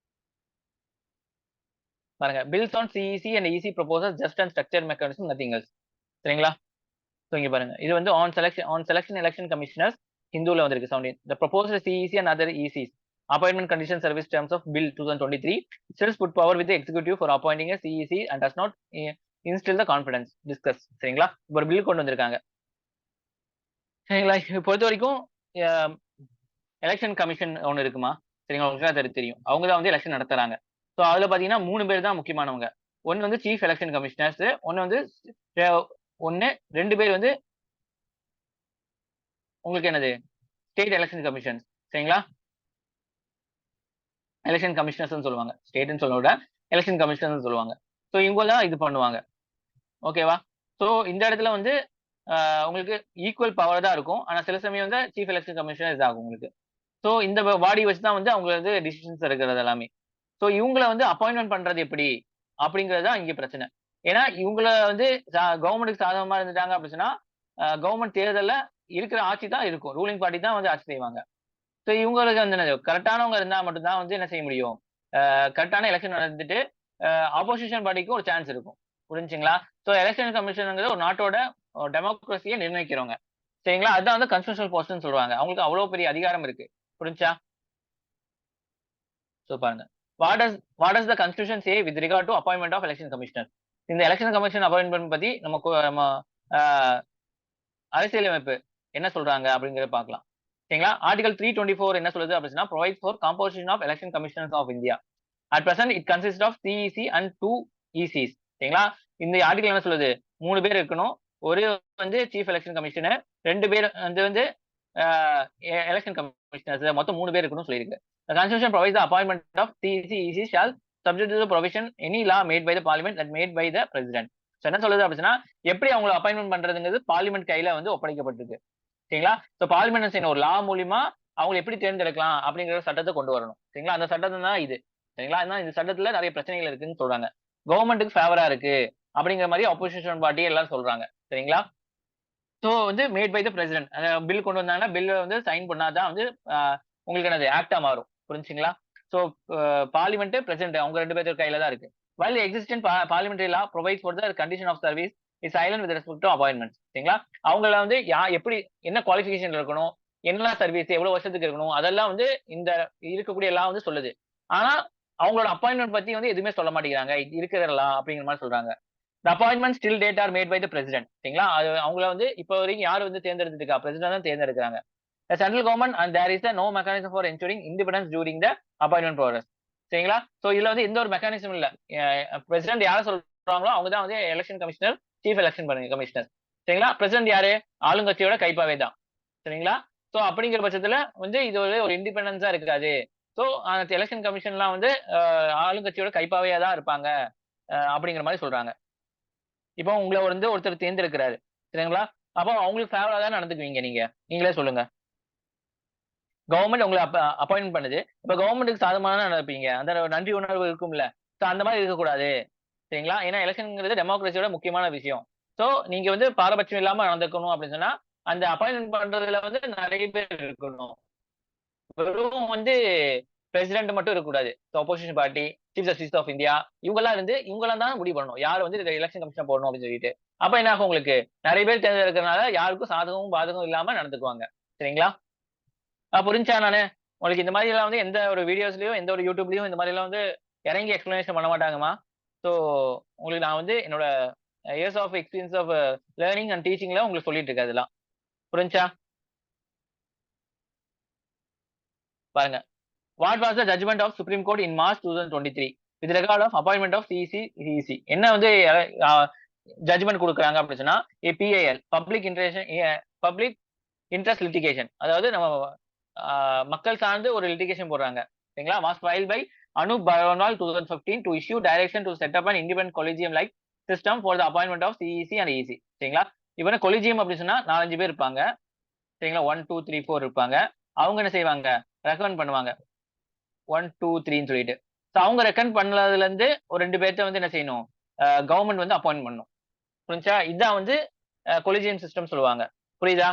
பாருங்க. Builds on CEC and EC proposals just and structured mechanism nothing else. சரிங்களா? ஸோ இங்க பாருங்க. இது வந்து ஆன் செலக்ஷன் எலக்ஷன் கமிஷனர்ஸ் ஹிந்துல வந்திருக்கு 17. The proposed CEC and other ECs appointment condition service terms of bill 2023 still put power with the executive for appointing a CEC and does not instill the confidence discuss. சரிங்களா? ஒரு பில் கொண்டு வந்திருக்காங்க. சரிங்களா? இது பொறுத்த வரைக்கும் எலெக்ஷன் கமிஷன் ஒண்ணு இருக்குமா? சரிங்களா? உங்களுக்கு தெரியும். அவங்க தான் வந்து எலெக்ஷன் நடத்துறாங்க. ஸோ அதுல பாத்தீங்கன்னா 3 பேர் தான் முக்கியமானவங்க. ஒன்னு வந்து சீஃப் எலெக்ஷன் கமிஷனர்ஸ், ஒன்னு வந்து அஹ், ஒன்னு 2 பேர் வந்து உங்களுக்கு என்னது ஸ்டேட் எலெக்ஷன் கமிஷன். சரிங்களா? எலெக்ஷன் கமிஷனர்ஸ் சொல்லுவாங்க. ஸ்டேட்னு சொல்ல விட எலெக்ஷன் கமிஷனர்ஸ் சொல்லுவாங்க. ஸோ இவங்க தான் இது பண்ணுவாங்க. ஓகேவா? ஸோ இந்த இடத்துல வந்து உங்களுக்கு ஈக்குவல் பவர் தான் இருக்கும். ஆனா சில சமயம் வந்து சீஃப் எலெக்ஷன் கமிஷனர் இதாகும் உங்களுக்கு. ஸோ இந்த பாடி வச்சு தான் வந்து அவங்க வந்து டிசிஷன்ஸ் எடுக்கிறது எல்லாமே. ஸோ இவங்கள வந்து அப்பாயின்ட்மெண்ட் பண்றது எப்படி? அப்படிங்கிறது தான் இங்க பிரச்சனை. ஏன்னா இவங்கள வந்து கவர்மெண்ட்டுக்கு சாதகமா இருந்துட்டாங்க அப்படின்னு சொன்னா, கவர்மெண்ட் தேர்தல்ல இருக்கிற ஆட்சி தான் இருக்கும். ரூலிங் பார்ட்டி தான் வந்து ஆட்சி செய்வாங்க. ஸோ இவங்களுக்கு வந்து என்னது கரெக்டானவங்க இருந்தா மட்டும் தான் வந்து என்ன செய்ய முடியும்? கரெக்டான எலெக்ஷன் நடந்துட்டு ஆப்போசிஷன் பார்ட்டிக்கு ஒரு சான்ஸ் இருக்கும். புரிஞ்சுங்களா? ஸோ எலெக்ஷன் கமிஷன்ங்கிறது ஒரு நாட்டோட டெமோக்ரஸியை நிர்ணயிக்கிறவங்க. சரிங்களா? அதான் வந்து கான்ஸ்டிடியூஷனல் பர்சன் சொல்றாங்க. அவங்களுக்கு அவ்வளவு பெரிய அதிகாரம் இருக்கு. புரிஞ்சா? ஸோ பாருங்க. What does the constitution say with regard to appointment of election commissioner? இந்த எலெக்ஷன் கமிஷன் அப்பாயின்மெண்ட் பத்தி நம்ம அரசியலமைப்பு என்ன சொல்றாங்க அப்படிங்கறத பார்க்கலாம். சரிங்களா? ஆர்டிகல் 324 என்ன சொல்லுது அப்படின்னா, provides for composition of election commissioners of India. At present it consist of CEC and 2 ECs. சரிங்களா? இந்த ஆர்டிகல் என்ன சொல்லுது? 3 பேர் இருக்கணும். ஒரு வந்து சீஃப் எலெக்ஷன் கமிஷனர், 2 பேர் வந்து எலெக்ஷன் கமிஷனர்ஸ், மொத்தம் 3 பேர் இருக்கணும்னு சொல்லியிருக்கு. The constitution provides the appointment of CEC, EC shall subject to the provision any law made by the parliament that made by the president. So என்ன சொல்லுது அப்படின்னா, எப்படி அவங்களை அப்பாயின்மெண்ட் பண்றதுங்கிறது பார்லிமெண்ட் கையில வந்து ஒப்படைக்கப்பட்டிருக்கு. சரிங்களா? ஸோ பார்லிமெண்ட் செய்யணும் ஒரு லா மூலியமா அவங்க எப்படி தேர்ந்தெடுக்கலாம் அப்படிங்கிற சட்டத்தை கொண்டு வரணும். சரிங்களா? அந்த சட்டத்தை தான் இது. சரிங்களா? இந்த சட்டத்துல நிறைய பிரச்சனைகள் இருக்குன்னு சொல்றாங்க. கவர்மெண்ட்டுக்கு ஃபேவரா இருக்கு அப்படிங்கிற மாதிரி அப்போசிஷன் பார்ட்டி எல்லாம் சொல்றாங்க. சரிங்களா? ஸோ வந்து made by the president. Bill கொண்டு வந்தாங்கன்னா பில்ல வந்து சைன் பண்ணாதான் வந்து உங்களுக்கு என்னது ஆக்டா மாறும். புரிஞ்சுங்களா? ஸோ பார்லிமெண்ட் பிரசிடென்ட் அவங்க 2 பேருக்கு கையில தான் இருக்கு. while the existing parliamentary law provides for the condition of service is silent with respect to appointments. சரிங்களா? அவங்கள வந்து எப்படி என்ன குவாலிஃபிகேஷன் இருக்கணும், என்ன சர்வீஸ் எவ்வளவு வருஷத்துக்கு இருக்கணும், அதெல்லாம் வந்து இந்த இருக்கக்கூடிய எல்லாம் வந்து சொல்லுது. ஆனா அவங்களோட அப்பாயின்மெண்ட் பத்தி வந்து எதுவுமே சொல்ல மாட்டேங்கிறாங்க. இருக்கிறதெல்லாம் அப்படிங்கிற மாதிரி சொல்றாங்க. The appointments till date are made by the president. சரிங்களா? அது அவங்கள வந்து இப்ப வரைக்கும் யாரு வந்து தேர்ந்தெடுத்திருக்கா? பிரசிடென்ட் தான் தேர்ந்தெடுக்கிறாங்க. The central government and there is no mechanism for ensuring independence during the appointment process. சரிங்களா? சோ இதுல வந்து எந்த ஒரு மெக்கானிசம் இல்ல. பிரசிடென்ட் யார சொல்றாங்களோ அவங்க தான் வந்து election commissioner, chief election commissioner. சரிங்களா? பிரசிடென்ட் யாரு? ஆளுங்கட்சியோட கைப்பாவே தான். சரிங்களா? சோ அப்படிங்கிற பட்சத்துல வந்து இது ஒரு இண்டிபெண்டன்ஸா இருக்காது. சோ எலெக்ஷன் கமிஷன்லாம் வந்து ஆளுங்கட்சியோட கைப்பாவையா தான் இருப்பாங்க அப்படிங்கிற மாதிரி சொல்றாங்க. இப்போ உங்களை வந்து ஒருத்தர் தேர்ந்தெடுக்கிறாரு. சரிங்களா? அப்போ அவங்களுக்கு ஃபேவரா தான் நடந்துக்குவீங்க நீங்க. நீங்களே சொல்லுங்க. கவர்ன்மெண்ட் உங்கள அப்பாயின்ட் பண்ணுது. இப்ப கவர்ன்மெண்ட்க்கு சாதகமா தான நடப்பீங்க. அந்த நன்றி உணர்வு இருக்கும்ல. சோ அந்த மாதிரி இருக்கக்கூடாது. சரிங்களா? ஏன்னா எலெக்ஷன்ங்கிறது டெமோக்ரஸியோட முக்கியமான விஷயம். சோ நீங்க வந்து பாரபட்சம் இல்லாம நடந்துக்கணும் அப்படின்னு சொன்னா, அந்த அப்பாயின்மென்ட் பண்றதுல வந்து நெறைய பேர் இருக்கணும். வெறும் வந்து பிரசிடென்ட் மட்டும் இருக்கக்கூடாது. Opposition party, chief justice of India இவங்கெல்லாம் தான் முடிவு பண்ணணும். யார் வந்து எலெக்ஷன் கமிஷன் போடணும் அப்படின்னு சொல்லிட்டு. அப்ப என்ன ஆகும் உங்களுக்கு நிறைய பேர் தேர்ந்தெடுக்கிறதுனால யாருக்கும் சாதகமும் பாதகமும் இல்லாம நடந்துக்குவாங்க. சரிங்களா? புரிஞ்சா நானு உங்களுக்கு இந்த மாதிரி எல்லாம் வந்து எந்த ஒரு வீடியோஸ்லயும் எந்த ஒரு யூடியூப்லயும் இந்த மாதிரி எல்லாம் வந்து இறங்கி எக்ஸ்பிளனேஷன் பண்ண மாட்டாங்கம்மா. ஸோ உங்களுக்கு நான் வந்து என்னோட years of experience of learning and டீச்சிங்ல உங்களுக்கு சொல்லிட்டு இருக்கேன் அதெல்லாம். புரிஞ்சா? பாருங்க. What was the judgement of Supreme Court in March 2023 with record of appointment of CEC என்ன வந்து ஜட்ஜ்மெண்ட் கொடுக்குறாங்க அப்படின்னு சொன்னா பிஐஎல் பப்ளிக் இன்ட்ரெஸ்ட் லிட்டிகேஷன், அதாவது நம்ம மக்கள் சார்ந்து ஒரு லிட்டிகேஷன் போடுறாங்க. சரிங்களா? Was filed by Anoop Baranwal 2015 to issue direction to set up an independent collegium like system for the appointment of CEC and EC. சரிங்களா? இப்போ கொலிஜியம் அப்படின்னு சொன்னா 4-5 பேர் இருப்பாங்க. சரிங்களா? 1 2 3 4 இருப்பாங்க. அவங்க என்ன செய்வாங்க, ரெக்கமெண்ட் பண்ணுவாங்க 1 2 3ன்னு சொல்லிட்டு. ஸோ அவங்க ரெக்கமெண்ட் பண்ணதுல இருந்து ஒரு 2 பேர்த்த வந்து என்ன செய்யணும், கவர்மெண்ட் வந்து அப்பாயின்ட் பண்ணணும். புரிஞ்சா? இதுதான் வந்து கொலிஜியம் சிஸ்டம் சொல்லுவாங்க. புரியுதா?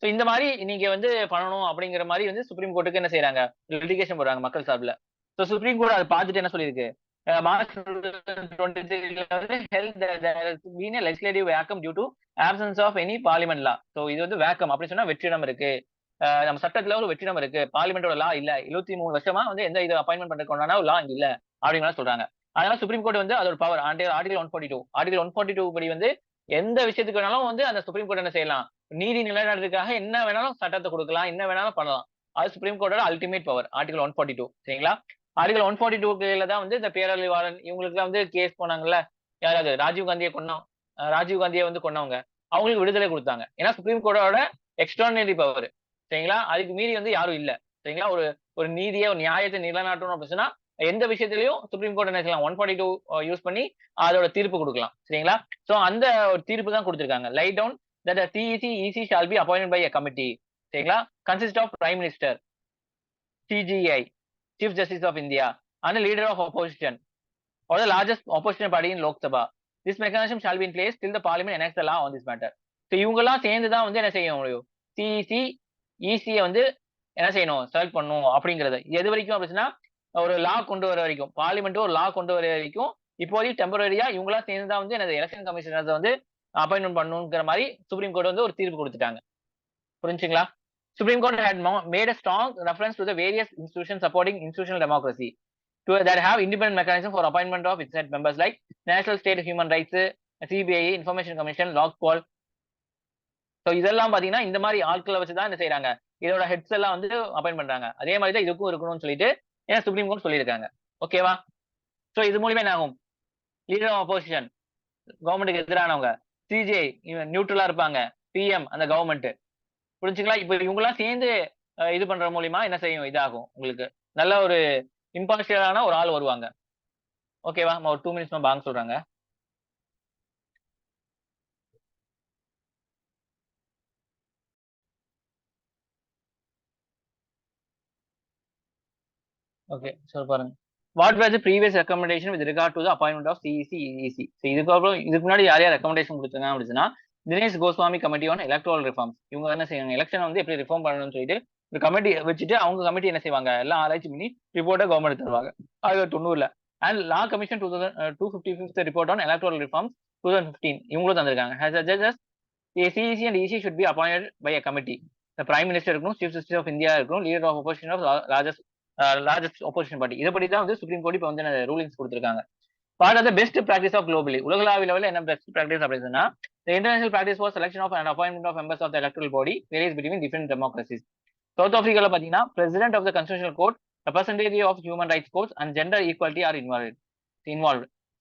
ஸோ இந்த மாதிரி நீங்க வந்து பண்ணணும் அப்படிங்கிற மாதிரி வந்து சுப்ரீம் கோர்ட்டுக்கு என்ன செய்யறாங்க, லிட்டிகேஷன் போடுறாங்க மக்கள் சார்பில். ஸோ சுப்ரீம் கோர்ட் அதை பார்த்துட்டு என்ன சொல்லியிருக்கு, March 2023 health been legislative vacuum due to absence of any parliament law. So இது வந்து வேக்கம் அப்படின்னு சொன்னா வெற்றிடம் இருக்கு, நம்ம சட்டத்துல ஒரு வெற்றிடம் இருக்கு, பார்லிமெண்டோட லா இல்ல, 23 வருஷமா வந்து எந்த இது அப்பாயின்மெண்ட் பண்றதுக்கான லா இல்ல அப்படிங்கிற சொல்றாங்க. அதனால சுப்ரீம் கோர்ட் வந்து அதோட பவர் ஆர்டிகல் 142 படி வந்து எந்த விஷயத்துக்கு வேணாலும் வந்து அந்த சுப்ரீம் கோர்ட் என்ன செய்யலாம், நீதி நிலைநாட்டுறதுக்காக என்ன வேணாலும் சட்டத்தை கொடுக்கலாம், என்ன வேணாலும் பண்ணலாம். அது சுப்ரீம் கோர்ட்டோட அல்டிமேட் பவர் ஆர்டிகல் 142. சரிங்களா? ஆர்டிகல் 142 கீழ தான் வந்து இந்த பேரறிவாளன் இவங்களுக்கு வந்து கேஸ் போனாங்கல்ல, யாராவது ராஜீவ் காந்தியை வந்து கொன்னவங்க, அவங்களுக்கு விடுதலை கொடுத்தாங்க. ஏன்னா சுப்ரீம் கோர்ட்டோட எக்ஸ்ட்ரானரி பவர். சரிங்களா? அதுக்கு மீறி வந்து யாரும் இல்ல. சரிங்களா? ஒரு ஒரு நீதியை ஒரு நியாயத்தை நிலைநாட்டணும் அப்படின்னு சொன்னா எந்த விஷயத்திலையும் சுப்ரீம் கோர்ட் என்ன செய்யலாம், 142 யூஸ் பண்ணி அதோட தீர்ப்பு கொடுக்கலாம். சரிங்களா? சோ அந்த ஒரு தீர்ப்பு தான் கொடுத்திருக்காங்க. Lay down that the CEC, EC shall be appointed by a committee. சரிங்களா? consist of Prime Minister, CGI, Chief Justice of India, and a leader of opposition or the largest opposition party in Lok Sabha. This mechanism shall be in place till the Parliament enacts the law on this matter. So இவங்கெல்லாம் சேர்ந்து தான் வந்து என்ன செய்ய முடியும், சிஇசி இசியை வந்து என்ன செய்யணும், செலக்ட் பண்ணணும் அப்படிங்கிறது. எது வரைக்கும் அப்படின்னா ஒரு லா கொண்டு வர வரைக்கும், பார்லிமெண்ட் ஒரு லா கொண்டு வர வரைக்கும் இப்போதைக்கு டெம்பரரியா இவங்களா சேர்ந்து தான் வந்து எனது எலெக்ஷன் கமிஷனர்ஸ் வந்து அப்பாயின்மெண்ட் பண்ணணுங்கிற மாதிரி சுப்ரீம் கோர்ட் வந்து ஒரு தீர்ப்பு கொடுத்துட்டாங்க. புரிஞ்சுங்களா? Supreme court had made a strong reference to the various institutions supporting institutional democracy that have independent mechanism for appointment of its members like National State Human Rights, CBI, Information Commission, Lockpol. So இதெல்லாம் பாத்தீங்கன்னா இந்த மாதிரி ஆட்களை வச்சுதான் என்ன செய்யறாங்க, இதோட ஹெட்ஸ் எல்லாம் வந்து அப்பாயின்ட் பண்றாங்க. அதே மாதிரி தான் இதுக்கும் இருக்கணும்னு சொல்லிட்டு ஏன்னா சுப்ரீம் கோர்ட் சொல்லியிருக்காங்க. ஓகேவா? ஸோ இது மூலியமா என்ன ஆகும், லீடர் ஆஃப் அப்போசிஷன் கவர்மெண்ட்டுக்கு எதிரானவங்க, சிஜே நியூட்ரலா இருப்பாங்க, பிஎம் அந்த கவர்மெண்ட். புரிஞ்சுங்களா? இப்ப இவங்க எல்லாம் சேர்ந்து இது பண்ற மூலியமா என்ன செய்யும், இதாகும் உங்களுக்கு நல்ல ஒரு இம்பார்ஷியலான ஒரு ஆள் வருவாங்க. ஓகேவா? ஒரு 2 மினிட்ஸ் பாங்க சொல்றாங்க. ஓகே சார் பாருங்க. What was the previous recommendation with regard to the appointment of CEC EC. இதுக்கு முன்னாடி யார் யார் ரெக்கமெண்டேஷன் கொடுத்தாங்க அப்படின்னா Dinesh Goswami committee on electoral reforms. இவங்க என்ன செய்வாங்க, எலெக்ஷன் வந்து எப்படி ரிஃபார்ம் பண்ணணும்னு சொல்லிட்டு ஒரு கமிட்டி வச்சுட்டு அவங்க கமிட்டி என்ன செய்வாங்க, எல்லாம் ஆராய்ச்சி பண்ணி ரிப்போர்ட்டை கவர்மெண்ட் தருவாங்க 1990. And law commission 255th report on electoral reforms 2015 இவங்களும் தந்திருக்காங்க. As judges, CEC and EC should be appointed by a committee. The Prime Minister இருக்கணும், Chief Justice of India இருக்கணும், Leader of Opposition of largest opposition party. இதைப்படி தான் வந்து சுப்ரீம் கோர்ட் இப்போ வந்து ரூலிங்ஸ் கொடுத்திருக்காங்க. Part of the best practice of globally. உலகளாவிய லெவலில் என்ன பெஸ்ட் பிராக்டிஸ் அப்படின்னு சொன்னா the international practice for selection of and appointment of members of the electoral body varies between different democracies. South ஆப்பிரிக்கால பாத்தீங்கன்னா president of the constitutional court, representative of human rights courts and gender equality are involved.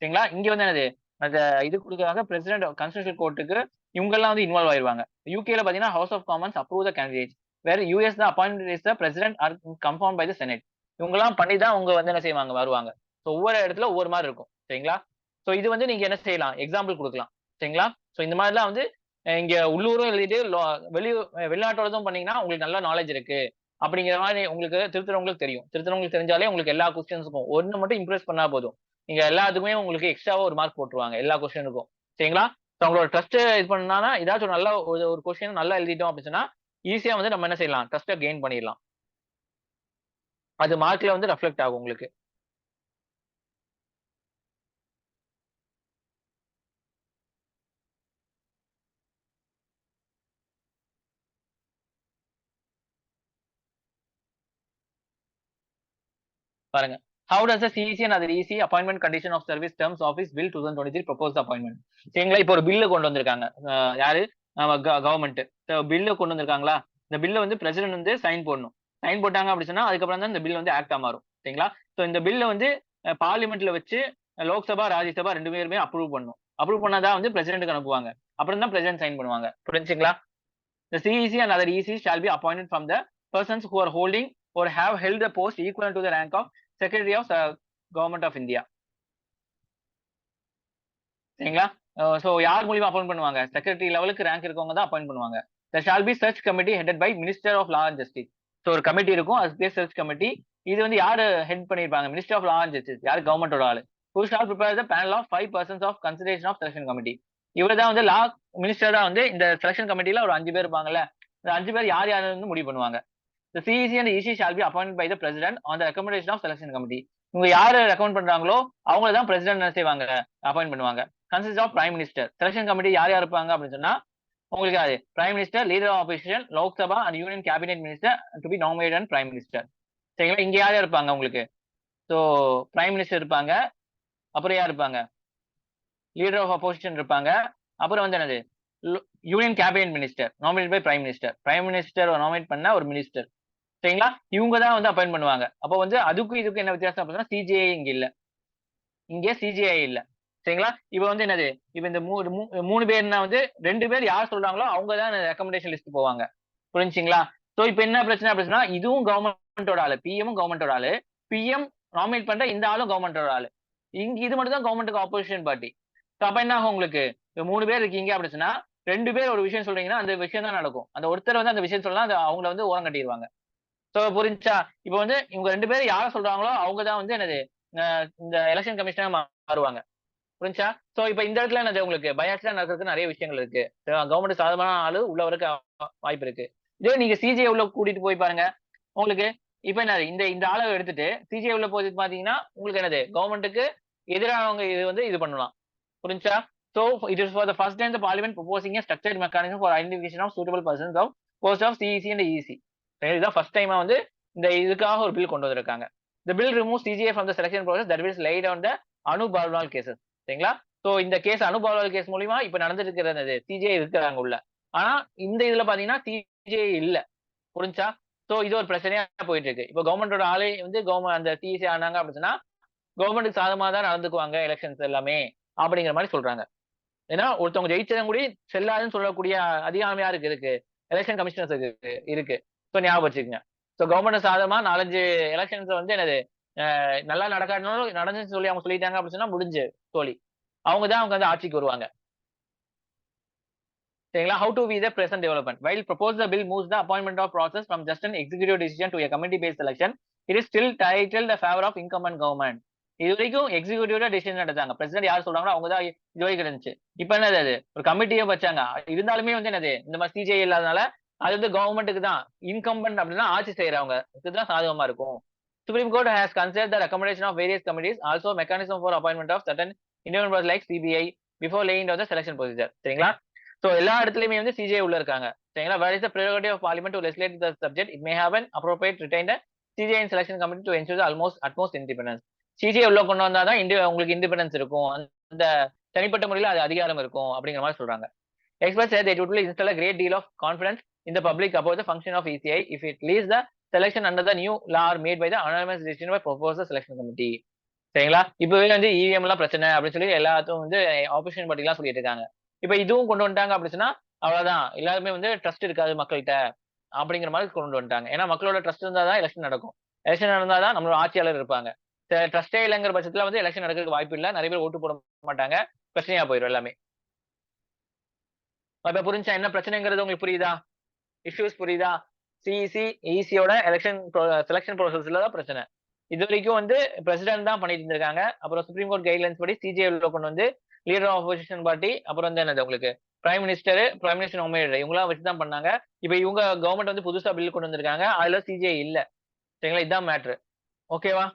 சரிங்களா? இங்க வந்து என்னது, அந்த இது கொடுக்கறாங்க பிரசிடென்ட் கான்ஸ்டிடியூஷனல் கோர்ட்டுக்கு இவங்க எல்லாம் வந்து இன்வால்வ் ஆயிருவாங்க. யூகேல பாத்தீங்கன்னா House of Commons approve the candidates, வேற யூஎஸ் தான் appoint is the president or confirm by the Senate. இவங்க எல்லாம் பண்ணி தான் அவங்க வந்து என்ன செய்வாங்க, வருவாங்க. ஸோ ஒவ்வொரு இடத்துல ஒவ்வொரு மாதிரி இருக்கும். சரிங்களா? ஸோ இது வந்து நீங்க என்ன செய்யலாம், எக்ஸாம்பிள் கொடுக்கலாம். சரிங்களா? ஸோ இந்த மாதிரிலாம் வந்து இங்க உள்ளூரும் எழுதிட்டு வெளிநாட்டோடதும் பண்ணீங்கன்னா உங்களுக்கு நல்ல நாலேஜ் இருக்கு அப்படிங்கிற மாதிரி உங்களுக்கு திருத்துறவங்களுக்கு தெரியும். திருத்துறவங்களுக்கு தெரிஞ்சாலே உங்களுக்கு எல்லா கொஸ்டின்ஸுக்கும் ஒன்னு மட்டும் இம்ப்ரெஸ் பண்ணா போதும், நீங்க எல்லாத்துக்குமே உங்களுக்கு எக்ஸ்ட்ராவா ஒரு மார்க் போட்டுருவாங்க எல்லா கொஸ்டினுக்கும். சரிங்களா? அவங்களோட ட்ரஸ்ட் இது பண்ணா ஏதாச்சும் நல்ல ஒரு கொஸ்டின் நல்லா எழுதிட்டோம் அப்படின்னு சொன்னா ஈஸியா வந்து நம்ம என்ன செய்யலாம், ட்ரஸ்ட்டை கெயின் பண்ணிடலாம். அது மார்க்ல வந்து ரெஃப்ளெக்ட் ஆகும் உங்களுக்கு. பாருங்க. How does the CEC and other EC appointment condition of service terms office bill 2023 proposed appointment? சரிங்களா, இப்போ ஒரு பில்லு கொண்டு வந்திருக்காங்க. யாரு? கவர்மெண்ட் பில்லு கொண்டு வந்திருக்காங்களா? இந்த பில்ல வந்து பிரசிடென்ட் வந்து சைன் போடணும். சைன் போட்டாங்க அப்படி சொன்னா அதுக்கப்புறம் தான் இந்த பில் வந்து ஆக்டா மாறும். சரிங்களா? சோ இந்த பில்ல வந்து பார்லிமெண்ட்ல வச்சு லோக்சபா, ராஜ்யசபா 2 பேருமே அப்ரூவ் பண்ணணும். அப்ரூவ் பண்ணாதான் வந்து பிரசிடென்ட்க்கு அனுப்புவாங்க. அப்புறம் தான் பிரசிடென்ட் சைன் பண்ணுவாங்க. புரிஞ்சுங்களா? The CEC and other ECs shall be appointed from the persons who are holding or have held the post equal to the rank of Secretary of Government of India. சரிங்களா? சோ யார் மூலியமா அப்பாயிண்ட் பண்ணுவாங்க? செக்ரட்டரி லெவலுக்கு ரேங்க் இருக்கவங்க தான் அப்பாயிண்ட் பண்ணுவாங்க. There shall be search committee headed by Minister of Law and Justice. So ஒரு கமிட்டி இருக்கும். அது பேர் சர்ச் கமிட்டி. இது வந்து யாரு ஹெட் பண்ணிருப்பாங்க? Minister of law and justice. யாரு? கவர்மெண்டோட ஆளு. Who shall prepare the panel of 5 persons of consideration of selection committee. இவர் தான் வந்து லா மினிஸ்டர் தான் வந்து இந்த செலக்ஷன் கமிட்டில ஒரு 5 பேர் இருப்பாங்கல்ல. இந்த 5 பேர் யார் யாருன்னு முடிவு பண்ணுவாங்க. The CEC and the EC shall be appointed by the president on the recommendation of selection committee. இவங்க யாரு ரெக்கமெண்ட் பண்றாங்களோ அவங்கள தான் பிரசிடென்ட் என்ன செய்வாங்க? அப்பாயிண்ட் பண்ணுவாங்க. Consists of prime minister. Selection committee யார் யார் இருப்பாங்க அப்படின்னு சொன்னா உங்களுக்கு அது prime minister, leader of opposition, Lok Sabha and union cabinet minister to be nominate and prime minister. சரிங்களா? இங்க யார் யார் இருப்பாங்க உங்களுக்கு? சோ பிரைம் மினிஸ்டர் இருப்பாங்க. அப்புறம் யார் இருப்பாங்க? லீடர் ஆஃப் அப்போசிஷன் இருப்பாங்க. அப்புறம் வந்து என்னது? Union cabinet minister nominate by prime minister. Prime minister nominate பண்ண ஒரு மினிஸ்டர். சரிங்களா? இவங்க தான் வந்து அப்பாயிண்ட் பண்ணுவாங்க. அப்போ வந்து அதுக்கும் இதுக்கும் என்ன வித்தியாசம் அப்படின்னா சிஜிஐ இங்க இல்ல. இங்க சிஜிஐ இல்ல. சரிங்களா? இப்ப வந்து என்னது? இப்ப இந்த 3 பேர்னா வந்து 2 பேர் யார் சொல்றாங்களோ அவங்க தான் ரெக்கமெண்டேஷன் லிஸ்ட் போவாங்க. புரிஞ்சுங்களா? சோ இப்ப என்ன பிரச்சனை அப்படின்னா இதுவும் கவர்மெண்டோட ஆளு, பிஎம் கவர்மெண்டோட ஆளு, பிஎம் நாமினேட் பண்ற இந்த ஆளும் கவர்மெண்டோட ஆளு. இங்க இது மட்டும் தான் கவர்மெண்ட்டுக்கு ஆப்போசிஷன் பார்ட்டி. அப்ப என்ன ஆகும் உங்களுக்கு? 3 பேர் இருக்கீங்க அப்படின்னு சொன்னா 2 பேர் ஒரு விஷயம் சொல்றீங்கன்னா அந்த விஷயம் தான் நடக்கும். அந்த ஒருத்தர் வந்து அந்த விஷயம் சொல்லலாம், அது அவங்கள வந்து ஓரம் கட்டிடுவாங்க. சோ புரிஞ்சா? இப்ப வந்து இவங்க 2 பேரும் யார சொல்றாங்களோ அவங்க தான் வந்து என்னது? இந்த எலெக்ஷன் கமிஷனா மாறுவாங்க. புரிஞ்சா? சோ இப்ப இந்த இடத்துல என்னது உங்களுக்கு பயாஸ்டா நடக்கிறதுக்கு நிறைய விஷயங்கள் இருக்கு. கவர்மெண்ட் சாதகமான ஆளு உள்ள வரக்கு வாய்ப்பு இருக்கு. இதே நீங்க சிஜிஐ உள்ள கூட்டிட்டு போய் பாருங்க. உங்களுக்கு இப்ப என்னது? இந்த இந்த ஆளை எடுத்துட்டு சிஜிஐ உள்ள போய் பாத்தீங்கன்னா உங்களுக்கு என்னது? கவர்மெண்ட்டுக்கு எதிரானவங்க இது வந்து இது பண்ணலாம். புரிஞ்சா? So it is for the first time the parliament proposing a structured mechanism for identification of suitable persons of post of CEC and EC. இதுதான் ஃபர்ஸ்ட் டைமா வந்து இந்த இதுக்காக ஒரு பில் கொண்டு வந்திருக்காங்க. The bill removes CGI from the selection process that was laid on the Anoop Baranwal cases. சரிங்களா? சோ இந்த கேஸ் அனு பார்வால் கேஸ் மூலியமா இப்ப நடந்துட்டு இருக்கிறது சிஜிஐ இருக்கிறாங்க உள்ள. ஆனா இந்த இதுல பாத்தீங்கன்னா சிஜிஐ இல்ல. புரிஞ்சா? சோ இது ஒரு பிரச்சனையா போயிட்டு இருக்கு. இப்ப கவர்மெண்டோட ஆளே வந்து அந்த சிஇசி ஆனாங்க அப்படின்னா கவர்மெண்ட்டுக்கு சாதகமா தான் நடந்துக்குவாங்க எலெக்ஷன்ஸ் எல்லாமே அப்படிங்கிற மாதிரி சொல்றாங்க. ஏன்னா ஒருத்தவங்க ஜெயிச்சதும் கூட செல்லாதுன்னு சொல்லக்கூடிய அதிகாரம் யாருக்கு இருக்கு? எலெக்ஷன் கமிஷனர்ஸுக்கு இருக்கு. சோ ஞாபகம் வச்சுக்கோங்க. சோ கவர்மெண்ட் சாதகமா 4-5 எலெக்ஷன்ஸ் வந்து என்னது நல்லா நடக்காட்டினாலும் நடந்துன்னு சொல்லி அவங்க சொல்லிட்டாங்க அப்படின்னு சொன்னா முடிஞ்சு தோழி. அவங்க தான் அவங்க வந்து ஆட்சிக்கு வருவாங்க. சரிங்களா? How to be the present development. While proposed the bill moves the appointment of process from just an executive decision to a committee based election, it is still titled the favor of incumbent government. இது வரைக்கும் எக்ஸிக்யூட்டிவா டிசிஷன் எடுத்தாங்க. பிரசிடென்ட் யார் சொல்றாங்களோ அவங்க தான் இது வரைக்கும் இருந்துச்சு. இப்ப என்னது அது? ஒரு கமிட்டியே வச்சாங்க. இருந்தாலுமே வந்து என்னது? இந்த மாதிரி சிஜிஐ இல்லாதனால அது வந்து கவர்மெண்ட்டுக்கு தான் இன்கம்பன்ட் அப்படின்னா ஆட்சி செய்யறவங்க இதுதான் சாதகமா இருக்கும். Supreme Court has considered the recommendation of various committees, also mechanism for appointment of certain independent bodies like CBI before laying down the selection procedure. சரிங்களா? சோ எல்லா இடத்துலயுமே வந்து சிஜிஐ உள்ள இருக்காங்க. சரிங்களா? Where is the prerogative of parliament to legislate the subject? It may have an appropriate retained CGI and selection committee to ensure the utmost independence. CGI உள்ள கொண்டு வந்தாதான் உங்களுக்கு இண்டிபெண்டன்ஸ் இருக்கும். அந்த தனிப்பட்ட முறையில் அது அதிகாரம் இருக்கும் அப்படிங்கிற மாதிரி சொல்றாங்க. Experts said that it will instill a great deal of confidence in the public about the function of ECI if it leaves the selection under the new law made by the anonymous decision by proposed selection committee. சரிங்களா? இப்பவே வந்து இவிஎம் எல்லாம் பிரச்சனை அப்படின்னு சொல்லி எல்லாத்தையும் வந்து ஆப்போசிஷன் பார்ட்டி எல்லாம் சொல்லிட்டு இருக்காங்க. இப்ப இதுவும் கொண்டு வந்துட்டாங்க அப்படின்னு சொன்னா அவ்வளவுதான். எல்லாருமே வந்து ட்ரஸ்ட் இருக்காது மக்கள்கிட்ட அப்படிங்கிற மாதிரி கொண்டு வந்துட்டாங்க. ஏன்னா மக்களோட ட்ரஸ்ட் இருந்தாதான் எலெக்ஷன் நடக்கும். எலெக்ஷன் நடந்தாதான் நம்மளோட ஆட்சியாளர் இருப்பாங்க. ட்ரஸ்டே இல்லைங்கிற பட்சத்துல வந்து எலெக்ஷன் நடக்கிறதுக்கு வாய்ப்பு இல்ல. நிறைய பேர் ஓட்டு போட மாட்டாங்க. பிரச்சனையா போயிடும் எல்லாமே. இப்ப புரிஞ்சா என்ன பிரச்சனைங்கிறது உங்களுக்கு புரியுதா? இஷ்யூஸ் புரியுதா? சிஇசி இசியோட செலக்ஷன் ப்ராசஸ்ல தான் பிரச்சனை. இது வரைக்கும் வந்து பிரசிடென்ட் தான் பண்ணிட்டு இருந்திருக்காங்க. அப்புறம் சுப்ரீம் கோர்ட் கைட்லைன்ஸ் படி சிஜிஐ கொண்டு வந்து லீடர் ஆஃப் ஆப்போசிஷன் பார்ட்டி அப்புறம் வந்து என்னது உங்களுக்கு பிரைம் மினிஸ்டர் நாமினேட்டர் இவங்களாம் வச்சுதான் பண்ணாங்க. இப்ப இவங்க கவர்மெண்ட் வந்து புதுசா பில் கொண்டு வந்திருக்காங்க. அதுல சிஜிஐ இல்ல. சரிங்களா? இதுதான் மேட்ரு. ஓகேவா?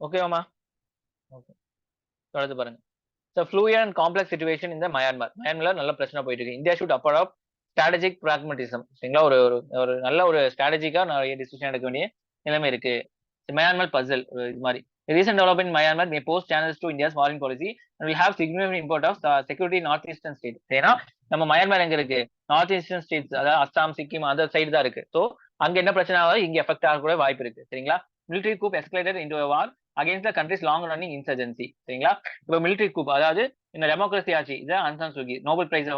ஓகேவாமா? ஓகே. தொடர்ந்து பாருங்க. So fluid and complex situation இந்த மயான்மர். மயான்மர்ல நல்ல பிரச்சனை போயிட்டு இருக்கு. India should adopt strategic pragmatism. சரிங்களா? ஒரு ஒரு ஒரு நல்ல ஒரு ஸ்ட்ராட்டஜிக்கா நிறைய டிசிஷன் எடுக்க வேண்டிய நிலைமை இருக்கு. மயான்மர் பசில் இது மாதிரி. Recent development Myanmar may post challenges to India's foreign policy and will have significant impact of security north eastern state. ஏன்னா நம்ம மயான்மர் எங்க இருக்கு? நார்த் ஈஸ்டர்ன் ஸ்டேட்ஸ், அதாவது அஸ்ஸாம், சிக்கிம் அந்த சைடு தான் இருக்கு. ஸோ அங்க என்ன பிரச்சனை ஆகுது, இங்க எஃபெக்ட் ஆக கூட வாய்ப்பு இருக்கு. சரிங்களா? Military coup escalated into war against the country's long running insurgency. சரிங்களா? இப்போ மிலிட்டரி கூப், அதாவது இந்த டெமோக்ரஸி ஆட்சி, இதான் Aung San Suu Kyi Nobel prize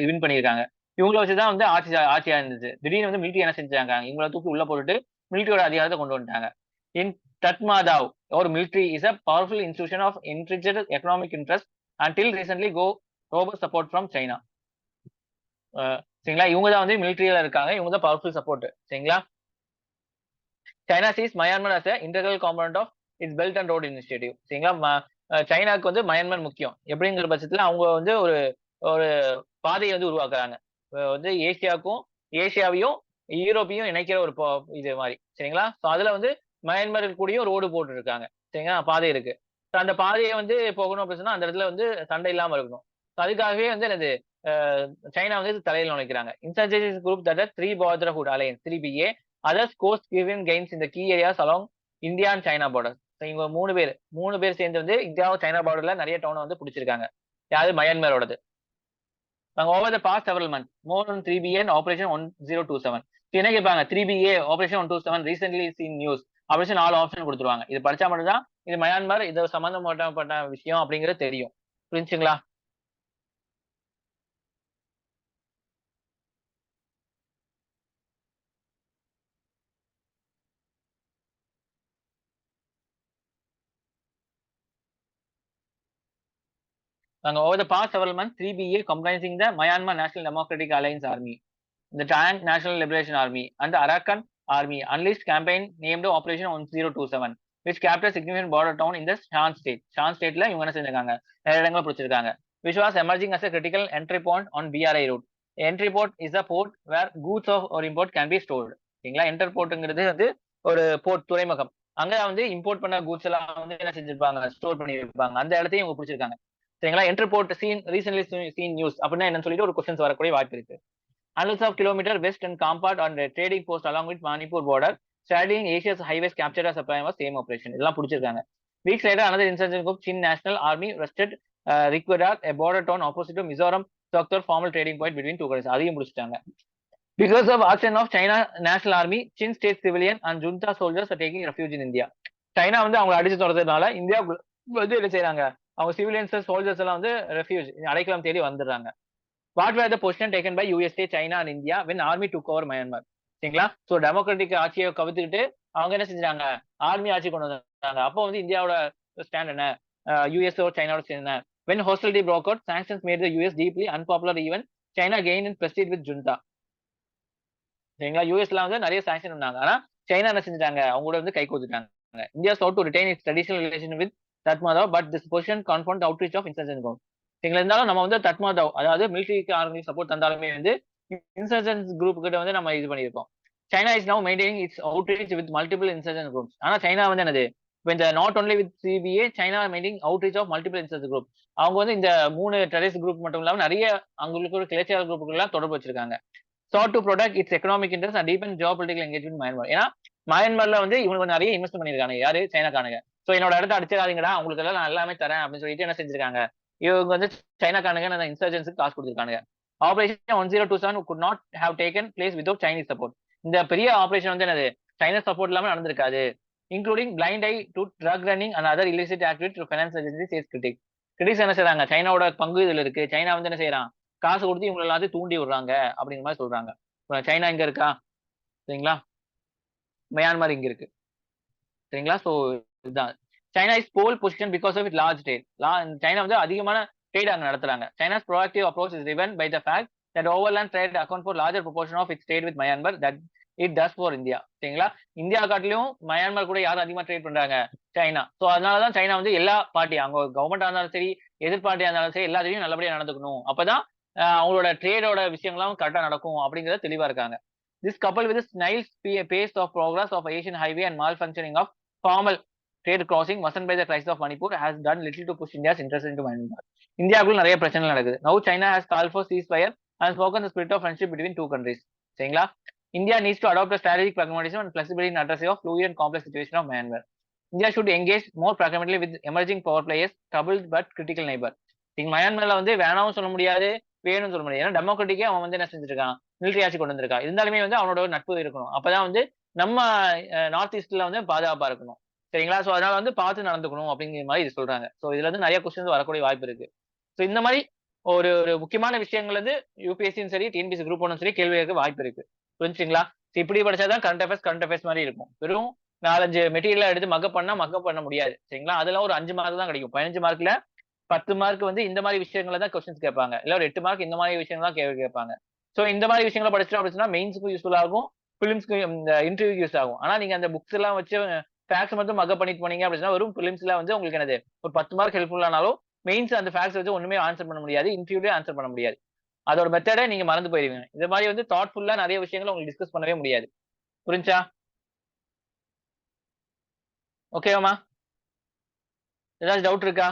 win பண்ணியிருக்காங்க. இவங்கள வச்சுதான் வந்து ஆட்சியா இருந்துச்சு. திடீர்னு வந்து மிலிட்டரி என்ன செஞ்சாங்க, இவங்கள தூக்கி உள்ள போட்டுட்டு மிலிட்டரியோட அதிகாரத்தை கொண்டு வந்துட்டாங்க. இன் Tatmadaw or military is a powerful institution of entrenched economic interest until recently go robust support from China. சரிங்களா? இவங்க தான் வந்து மிலிட்டரியில இருக்காங்க. இவங்க தான் பவர்ஃபுல் சப்போர்ட். சரிங்களா? China sees Myanmar as a integral component of its Belt and Road Initiative. சரிங்களா? சைனாக்கு வந்து மயான்மர் முக்கியம். எப்படிங்கிற பட்சத்துல அவங்க வந்து ஒரு ஒரு பாதையை வந்து உருவாக்குறாங்க. வந்து ஏசியாவையும் யூரோப்பையும் இணைக்கிற ஒரு இது மாதிரி. சரிங்களா? ஸோ அதுல வந்து மயன்மார் கூடயும் ரோடு போட்டு இருக்காங்க. சரிங்களா? பாதை இருக்கு. ஸோ அந்த பாதையை வந்து போகணும் அப்படின்னு சொன்னா அந்த இடத்துல வந்து சண்டை இல்லாம இருக்கணும். ஸோ அதுக்காகவே வந்து என்னது சைனா வந்து தலையில் நுழைக்கிறாங்க. Insurgency group that three brotherhood alliance 3BA others ghost given gains in the key areas along India and China border. இவங்க மூணு பேர் சேர்ந்து வந்து இந்தியா சைனா பார்டர்ல நிறைய டவுனை வந்து பிடிச்சிருக்காங்க. யாரு? மயன்மாரோடது. Over the past several months, more than 3BA and Operation 1027. என்ன கேட்பாங்க? 3BA Operation 127 recently seen news. Operation 4 option கொடுத்துருவாங்க. இது படிச்சா மட்டும்தான் இது மயான்மர் இது சம்பந்தப்பட்ட விஷயம் அப்படிங்கிறது தெரியும். புரிஞ்சுங்களா? Over the past several months, 3BA comprising the Myanmar National Democratic Alliance Army, the Tank National Liberation Army, and the Arakan Army unleashed campaign named Operation 1027, which captured significant border town in the Shan state. Shan stateல இவங்க என்ன செஞ்சிருக்காங்க? நிறைய இடங்களை பிடிச்சிருக்காங்க. Which was emerging as a critical entry point on BRI route. Entry port is a port where goods of or import can be stored. சரிங்களா? என்டர் போர்ட்ங்கிறது வந்து ஒரு போர்ட், துறைமுகம். அங்க வந்து இம்போர்ட் பண்ண கூட்ஸ் எல்லாம் வந்து என்ன செஞ்சிருப்பாங்க? ஸ்டோர் பண்ணி வைப்பாங்க. அந்த இடத்தையும் இவங்க பிடிச்சிருக்காங்க. சரிங்களா? Enter port seen recently seen news அப்படின்னா என்னன்னு சொல்லிட்டு ஒரு கொஸ்டின்ஸ் வரக்கூடிய வாய்ப்பு இருக்கு. Hundreds of kilometers west and compared on the trading post along with Manipur border, straddling Asia's highways captured as a prime of same operation. இதெல்லாம் பிடிச்சிருக்காங்க. Weeks later, another insurgent group, Chin National Army, arrested Rikwadar, a border town opposite to Mizoram, Choktor, formal trading point between two countries. அதையும் முடிச்சிட்டாங்க. Because of action of China National Army, Chin state civilian and junta soldiers are taking refuge in India. China வந்து அவங்க அடிச்சு தொடர்றதுனால இந்தியா வந்து என்ன செய்யறாங்க? அவங்க சிவிலியன்ஸ் சோல்ஜர்ஸ் எல்லாம் வந்து ரெஃப்யூஜ் அடைக்கலம் தேடி வந்துடுறாங்க. What where the position taken by USA, China and India when army took over Myanmar. சரிங்களா? ஸோ டெமோக்ராட்டிக் ஆட்சியை கவித்துக்கிட்டு அவங்க என்ன செஞ்சாங்க? ஆர்மி ஆட்சி கொண்டு வந்தாங்க. அப்போ வந்து இந்தியாவோட ஸ்டாண்ட் என்ன? யூஎஸ்ஓ சைனாவோட ஸ்டாண்ட் என்ன? When hostility broke out, sanctions made the US deeply unpopular even China gained in prestige with junta. சரிங்களா? யூஎஸ்ல வந்து நிறைய சாங்ஷன் பண்ணாங்க. ஆனா சைனா என்ன செஞ்சாங்க? அவங்களோட வந்து கை கோத்துட்டாங்க. India sought to retain its traditional relation with Tatmadaw, but this position confront the outreach of insurgent group. சரிங்களா? இருந்தாலும் நம்ம வந்து தத்மாதாவ், அதாவது மிலிட்டரிக்கு ஆர்மி சப்போர்ட் தந்தாலுமே வந்து இன்சர்ஜென்ட் குரூப் கிட்ட வந்து நம்ம இது பண்ணியிருக்கோம். China is now maintaining its outreach with multiple insurgent groups. ஆனா சைனா வந்து என்னது? இந்த not only with CBA, China maintaining outreach of multiple insurgent group. அவங்க வந்து இந்த 3 டெரரிஸ்ட் குரூப் மட்டும் இல்லாம நிறைய அவங்களுக்கு ஒரு கிளர்ச்சியாளர் குரூப்புகள் எல்லாம் தொடர்பு வச்சிருக்காங்க. sought to protect its economic interests and deepen geopolitical engagement in Myanmar. ஏன்னா மயன்மார்ல வந்து இவங்க நிறைய இன்வெஸ்ட் பண்ணிருக்காங்க. யாரு? சைனாக்கானுங்க. சோ என்னோட இடத்த அடிச்சிடாதீங்கடா, உங்களுக்கு எல்லாம் நான் எல்லாமே தரேன் அப்படின்னு சொல்லிட்டு என்ன செஞ்சிருக்காங்க? இவங்க வந்து சைனாக்கானுங்க அந்த இன்சர்ஜென்ஸுக்கு காசு கொடுத்துருக்காங்க. Operation 1027 could not have taken place without Chinese support. இந்த பெரிய ஆபரேஷன் வந்து என்னது? சைனா சப்போர்ட் இல்லாம நடந்திருக்காது. Including blind eye to drug running and other illicit activity to finance agency chase critic. Critics என்ன செய்றாங்க? சைனாவோட பங்கு இதுல இருக்கு. சைனா வந்து என்ன செய்யறான்? காசு கொடுத்து இவங்க எல்லாத்தையும் தூண்டி விடுறாங்க அப்படிங்கிற மாதிரி சொல்றாங்க. சைனா இங்க இருக்கா? சரிங்களா? மியான்மர் இங்க இருக்கு. சரிங்களா? ஸோ இதுதான் China is pole position because of it large trade. China வந்து அதிகமான ட்ரேட் அங்க நடத்துறாங்க. China's proactive approach is driven by the fact that overland trade account for larger proportion of its trade with Myanmar that it does for India. சரிங்களா? இந்தியா காட்டிலும் மயான்மர் கூட யார் அதிகமா ட்ரேட் பண்றாங்க? சைனா. ஸோ அதனாலதான் சைனா வந்து எல்லா பார்ட்டி அங்க கவர்மெண்டா இருந்தாலும் சரி, எதிர்பார்ட்டியா இருந்தாலும் சரி, எல்லாத்தையும் நல்லபடியா நடந்துக்கணும். அப்பதான் அவங்களோட ட்ரேடோட விஷயங்களும் கரெக்டா நடக்கும் அப்படிங்கறது தெளிவா இருக்காங்க. This coupled with the snail pace of progress of Asian highway and malfunctioning of formal trade crossing worsened by the crisis of Manipur has done little to push India's interest into Myanmar. இந்தியாவுக்குள்ள நிறைய பிரச்சனை நடக்குது. Now China has called for ceasefire and spoken the spirit of friendship between two countries. சரிங்களா? India needs to adopt a strategic pragmatism and flexibility in addressing of fluid and complex situation of Myanmar. India should engage more pragmatically with emerging power players, troubled but critical neighbor. மயான்மர்ல வந்து வேணாம்னு சொல்ல முடியாது, வேணும்னு சொல்ல முடியாது. ஏன்னா டெமோக்ராட்டிக்கே அவன் வந்து என்ன செஞ்சிருக்கான், மிலிட்டரி ஆட்சி கொண்டு வந்திருக்கான். இருந்தாலுமே வந்து அவனோட ஒரு நட்பு இருக்கணும். அப்பதான் வந்து நம்ம நார்த் ஈஸ்ட்ல வந்து பாதுகாப்பா இருக்கணும். சரிங்களா? சோ அதனால வந்து பார்த்து நடந்துக்கணும் அப்படிங்கிற மாதிரி இது சொல்றாங்க. சோ இதுல இருந்து நிறைய கொஸ்டின்ஸ் வரக்கூடிய வாய்ப்பு இருக்கு. சோ இந்த மாதிரி ஒரு ஒரு முக்கியமான விஷயங்கள் வந்து யூபிஎஸ்சியும் சரி, டிஎன்பிஎஸ்சி குரூப் ஒன்னும் சரி கேள்வி கேட்க வாய்ப்பு இருக்கு. புரிஞ்சுங்களா? இப்படி படிச்சாதான் கரண்ட் அஃபேர்ஸ் மாதிரி இருக்கும். வெறும் 4-5 மெட்டீரியல் எடுத்து மக்கப் பண்ண முடியாது. சரிங்களா? அதெல்லாம் ஒரு 5 மார்க் தான் கிடைக்கும். 15 மார்க்ல 10 மார்க் வந்து இந்த மாதிரி விஷயங்கள தான் கொஸ்டின்ஸ் கேட்பாங்க. இல்ல ஒரு 8 மார்க் இந்த மாதிரி விஷயங்கள் தான் கேள்வி கேட்பாங்க. சோ இந்த மாதிரி விஷயங்களை படிச்சிட்டோம் அப்படின்னா மெயின்ஸ்க்கு யூஸ்ஃபுல் ஆகும், பிலிம்ஸ்க்கு இந்த இன்டர்வியூ யூஸ் ஆகும். ஆனா நீங்க அந்த புக்ஸ் எல்லாம் வச்சு ஃபேக்ட்ஸ் மட்டும் மக்கப் பண்ணிட்டு போனீங்க அப்படின்னா வெறும் பிலிம்ஸ்ல வந்து உங்களுக்கு என்னது ஒரு 10 மார்க் ஹெல்ப்ஃபுல் ஆனாலும் மெயின்ஸ் அந்த ஃபேக்ட்ஸ் வச்சு ஒண்ணுமே ஆன்சர் பண்ண முடியாது, இன்டர்வியூலே ஆன்சர் பண்ண முடியாது. அதோட மெத்தடை நீங்க மறந்து போயிருவீங்க. இந்த மாதிரி வந்து தாட்ஃபுல்லா நிறைய விஷயங்களை உங்களுக்கு டிஸ்கஸ் பண்ணவே முடியாது. புரிஞ்சா? ஓகேவாமா? ஏதாச்சும் டவுட் இருக்கா?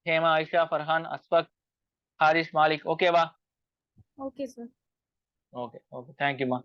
ஹேமா, ஆயிஷா, ஃபர்ஹான், அஸ்ஃபக், ஹாரிஸ், மாலிக் ஓகேவா? Okay sir. ஓகே ஓகே தேங்க்யூமா.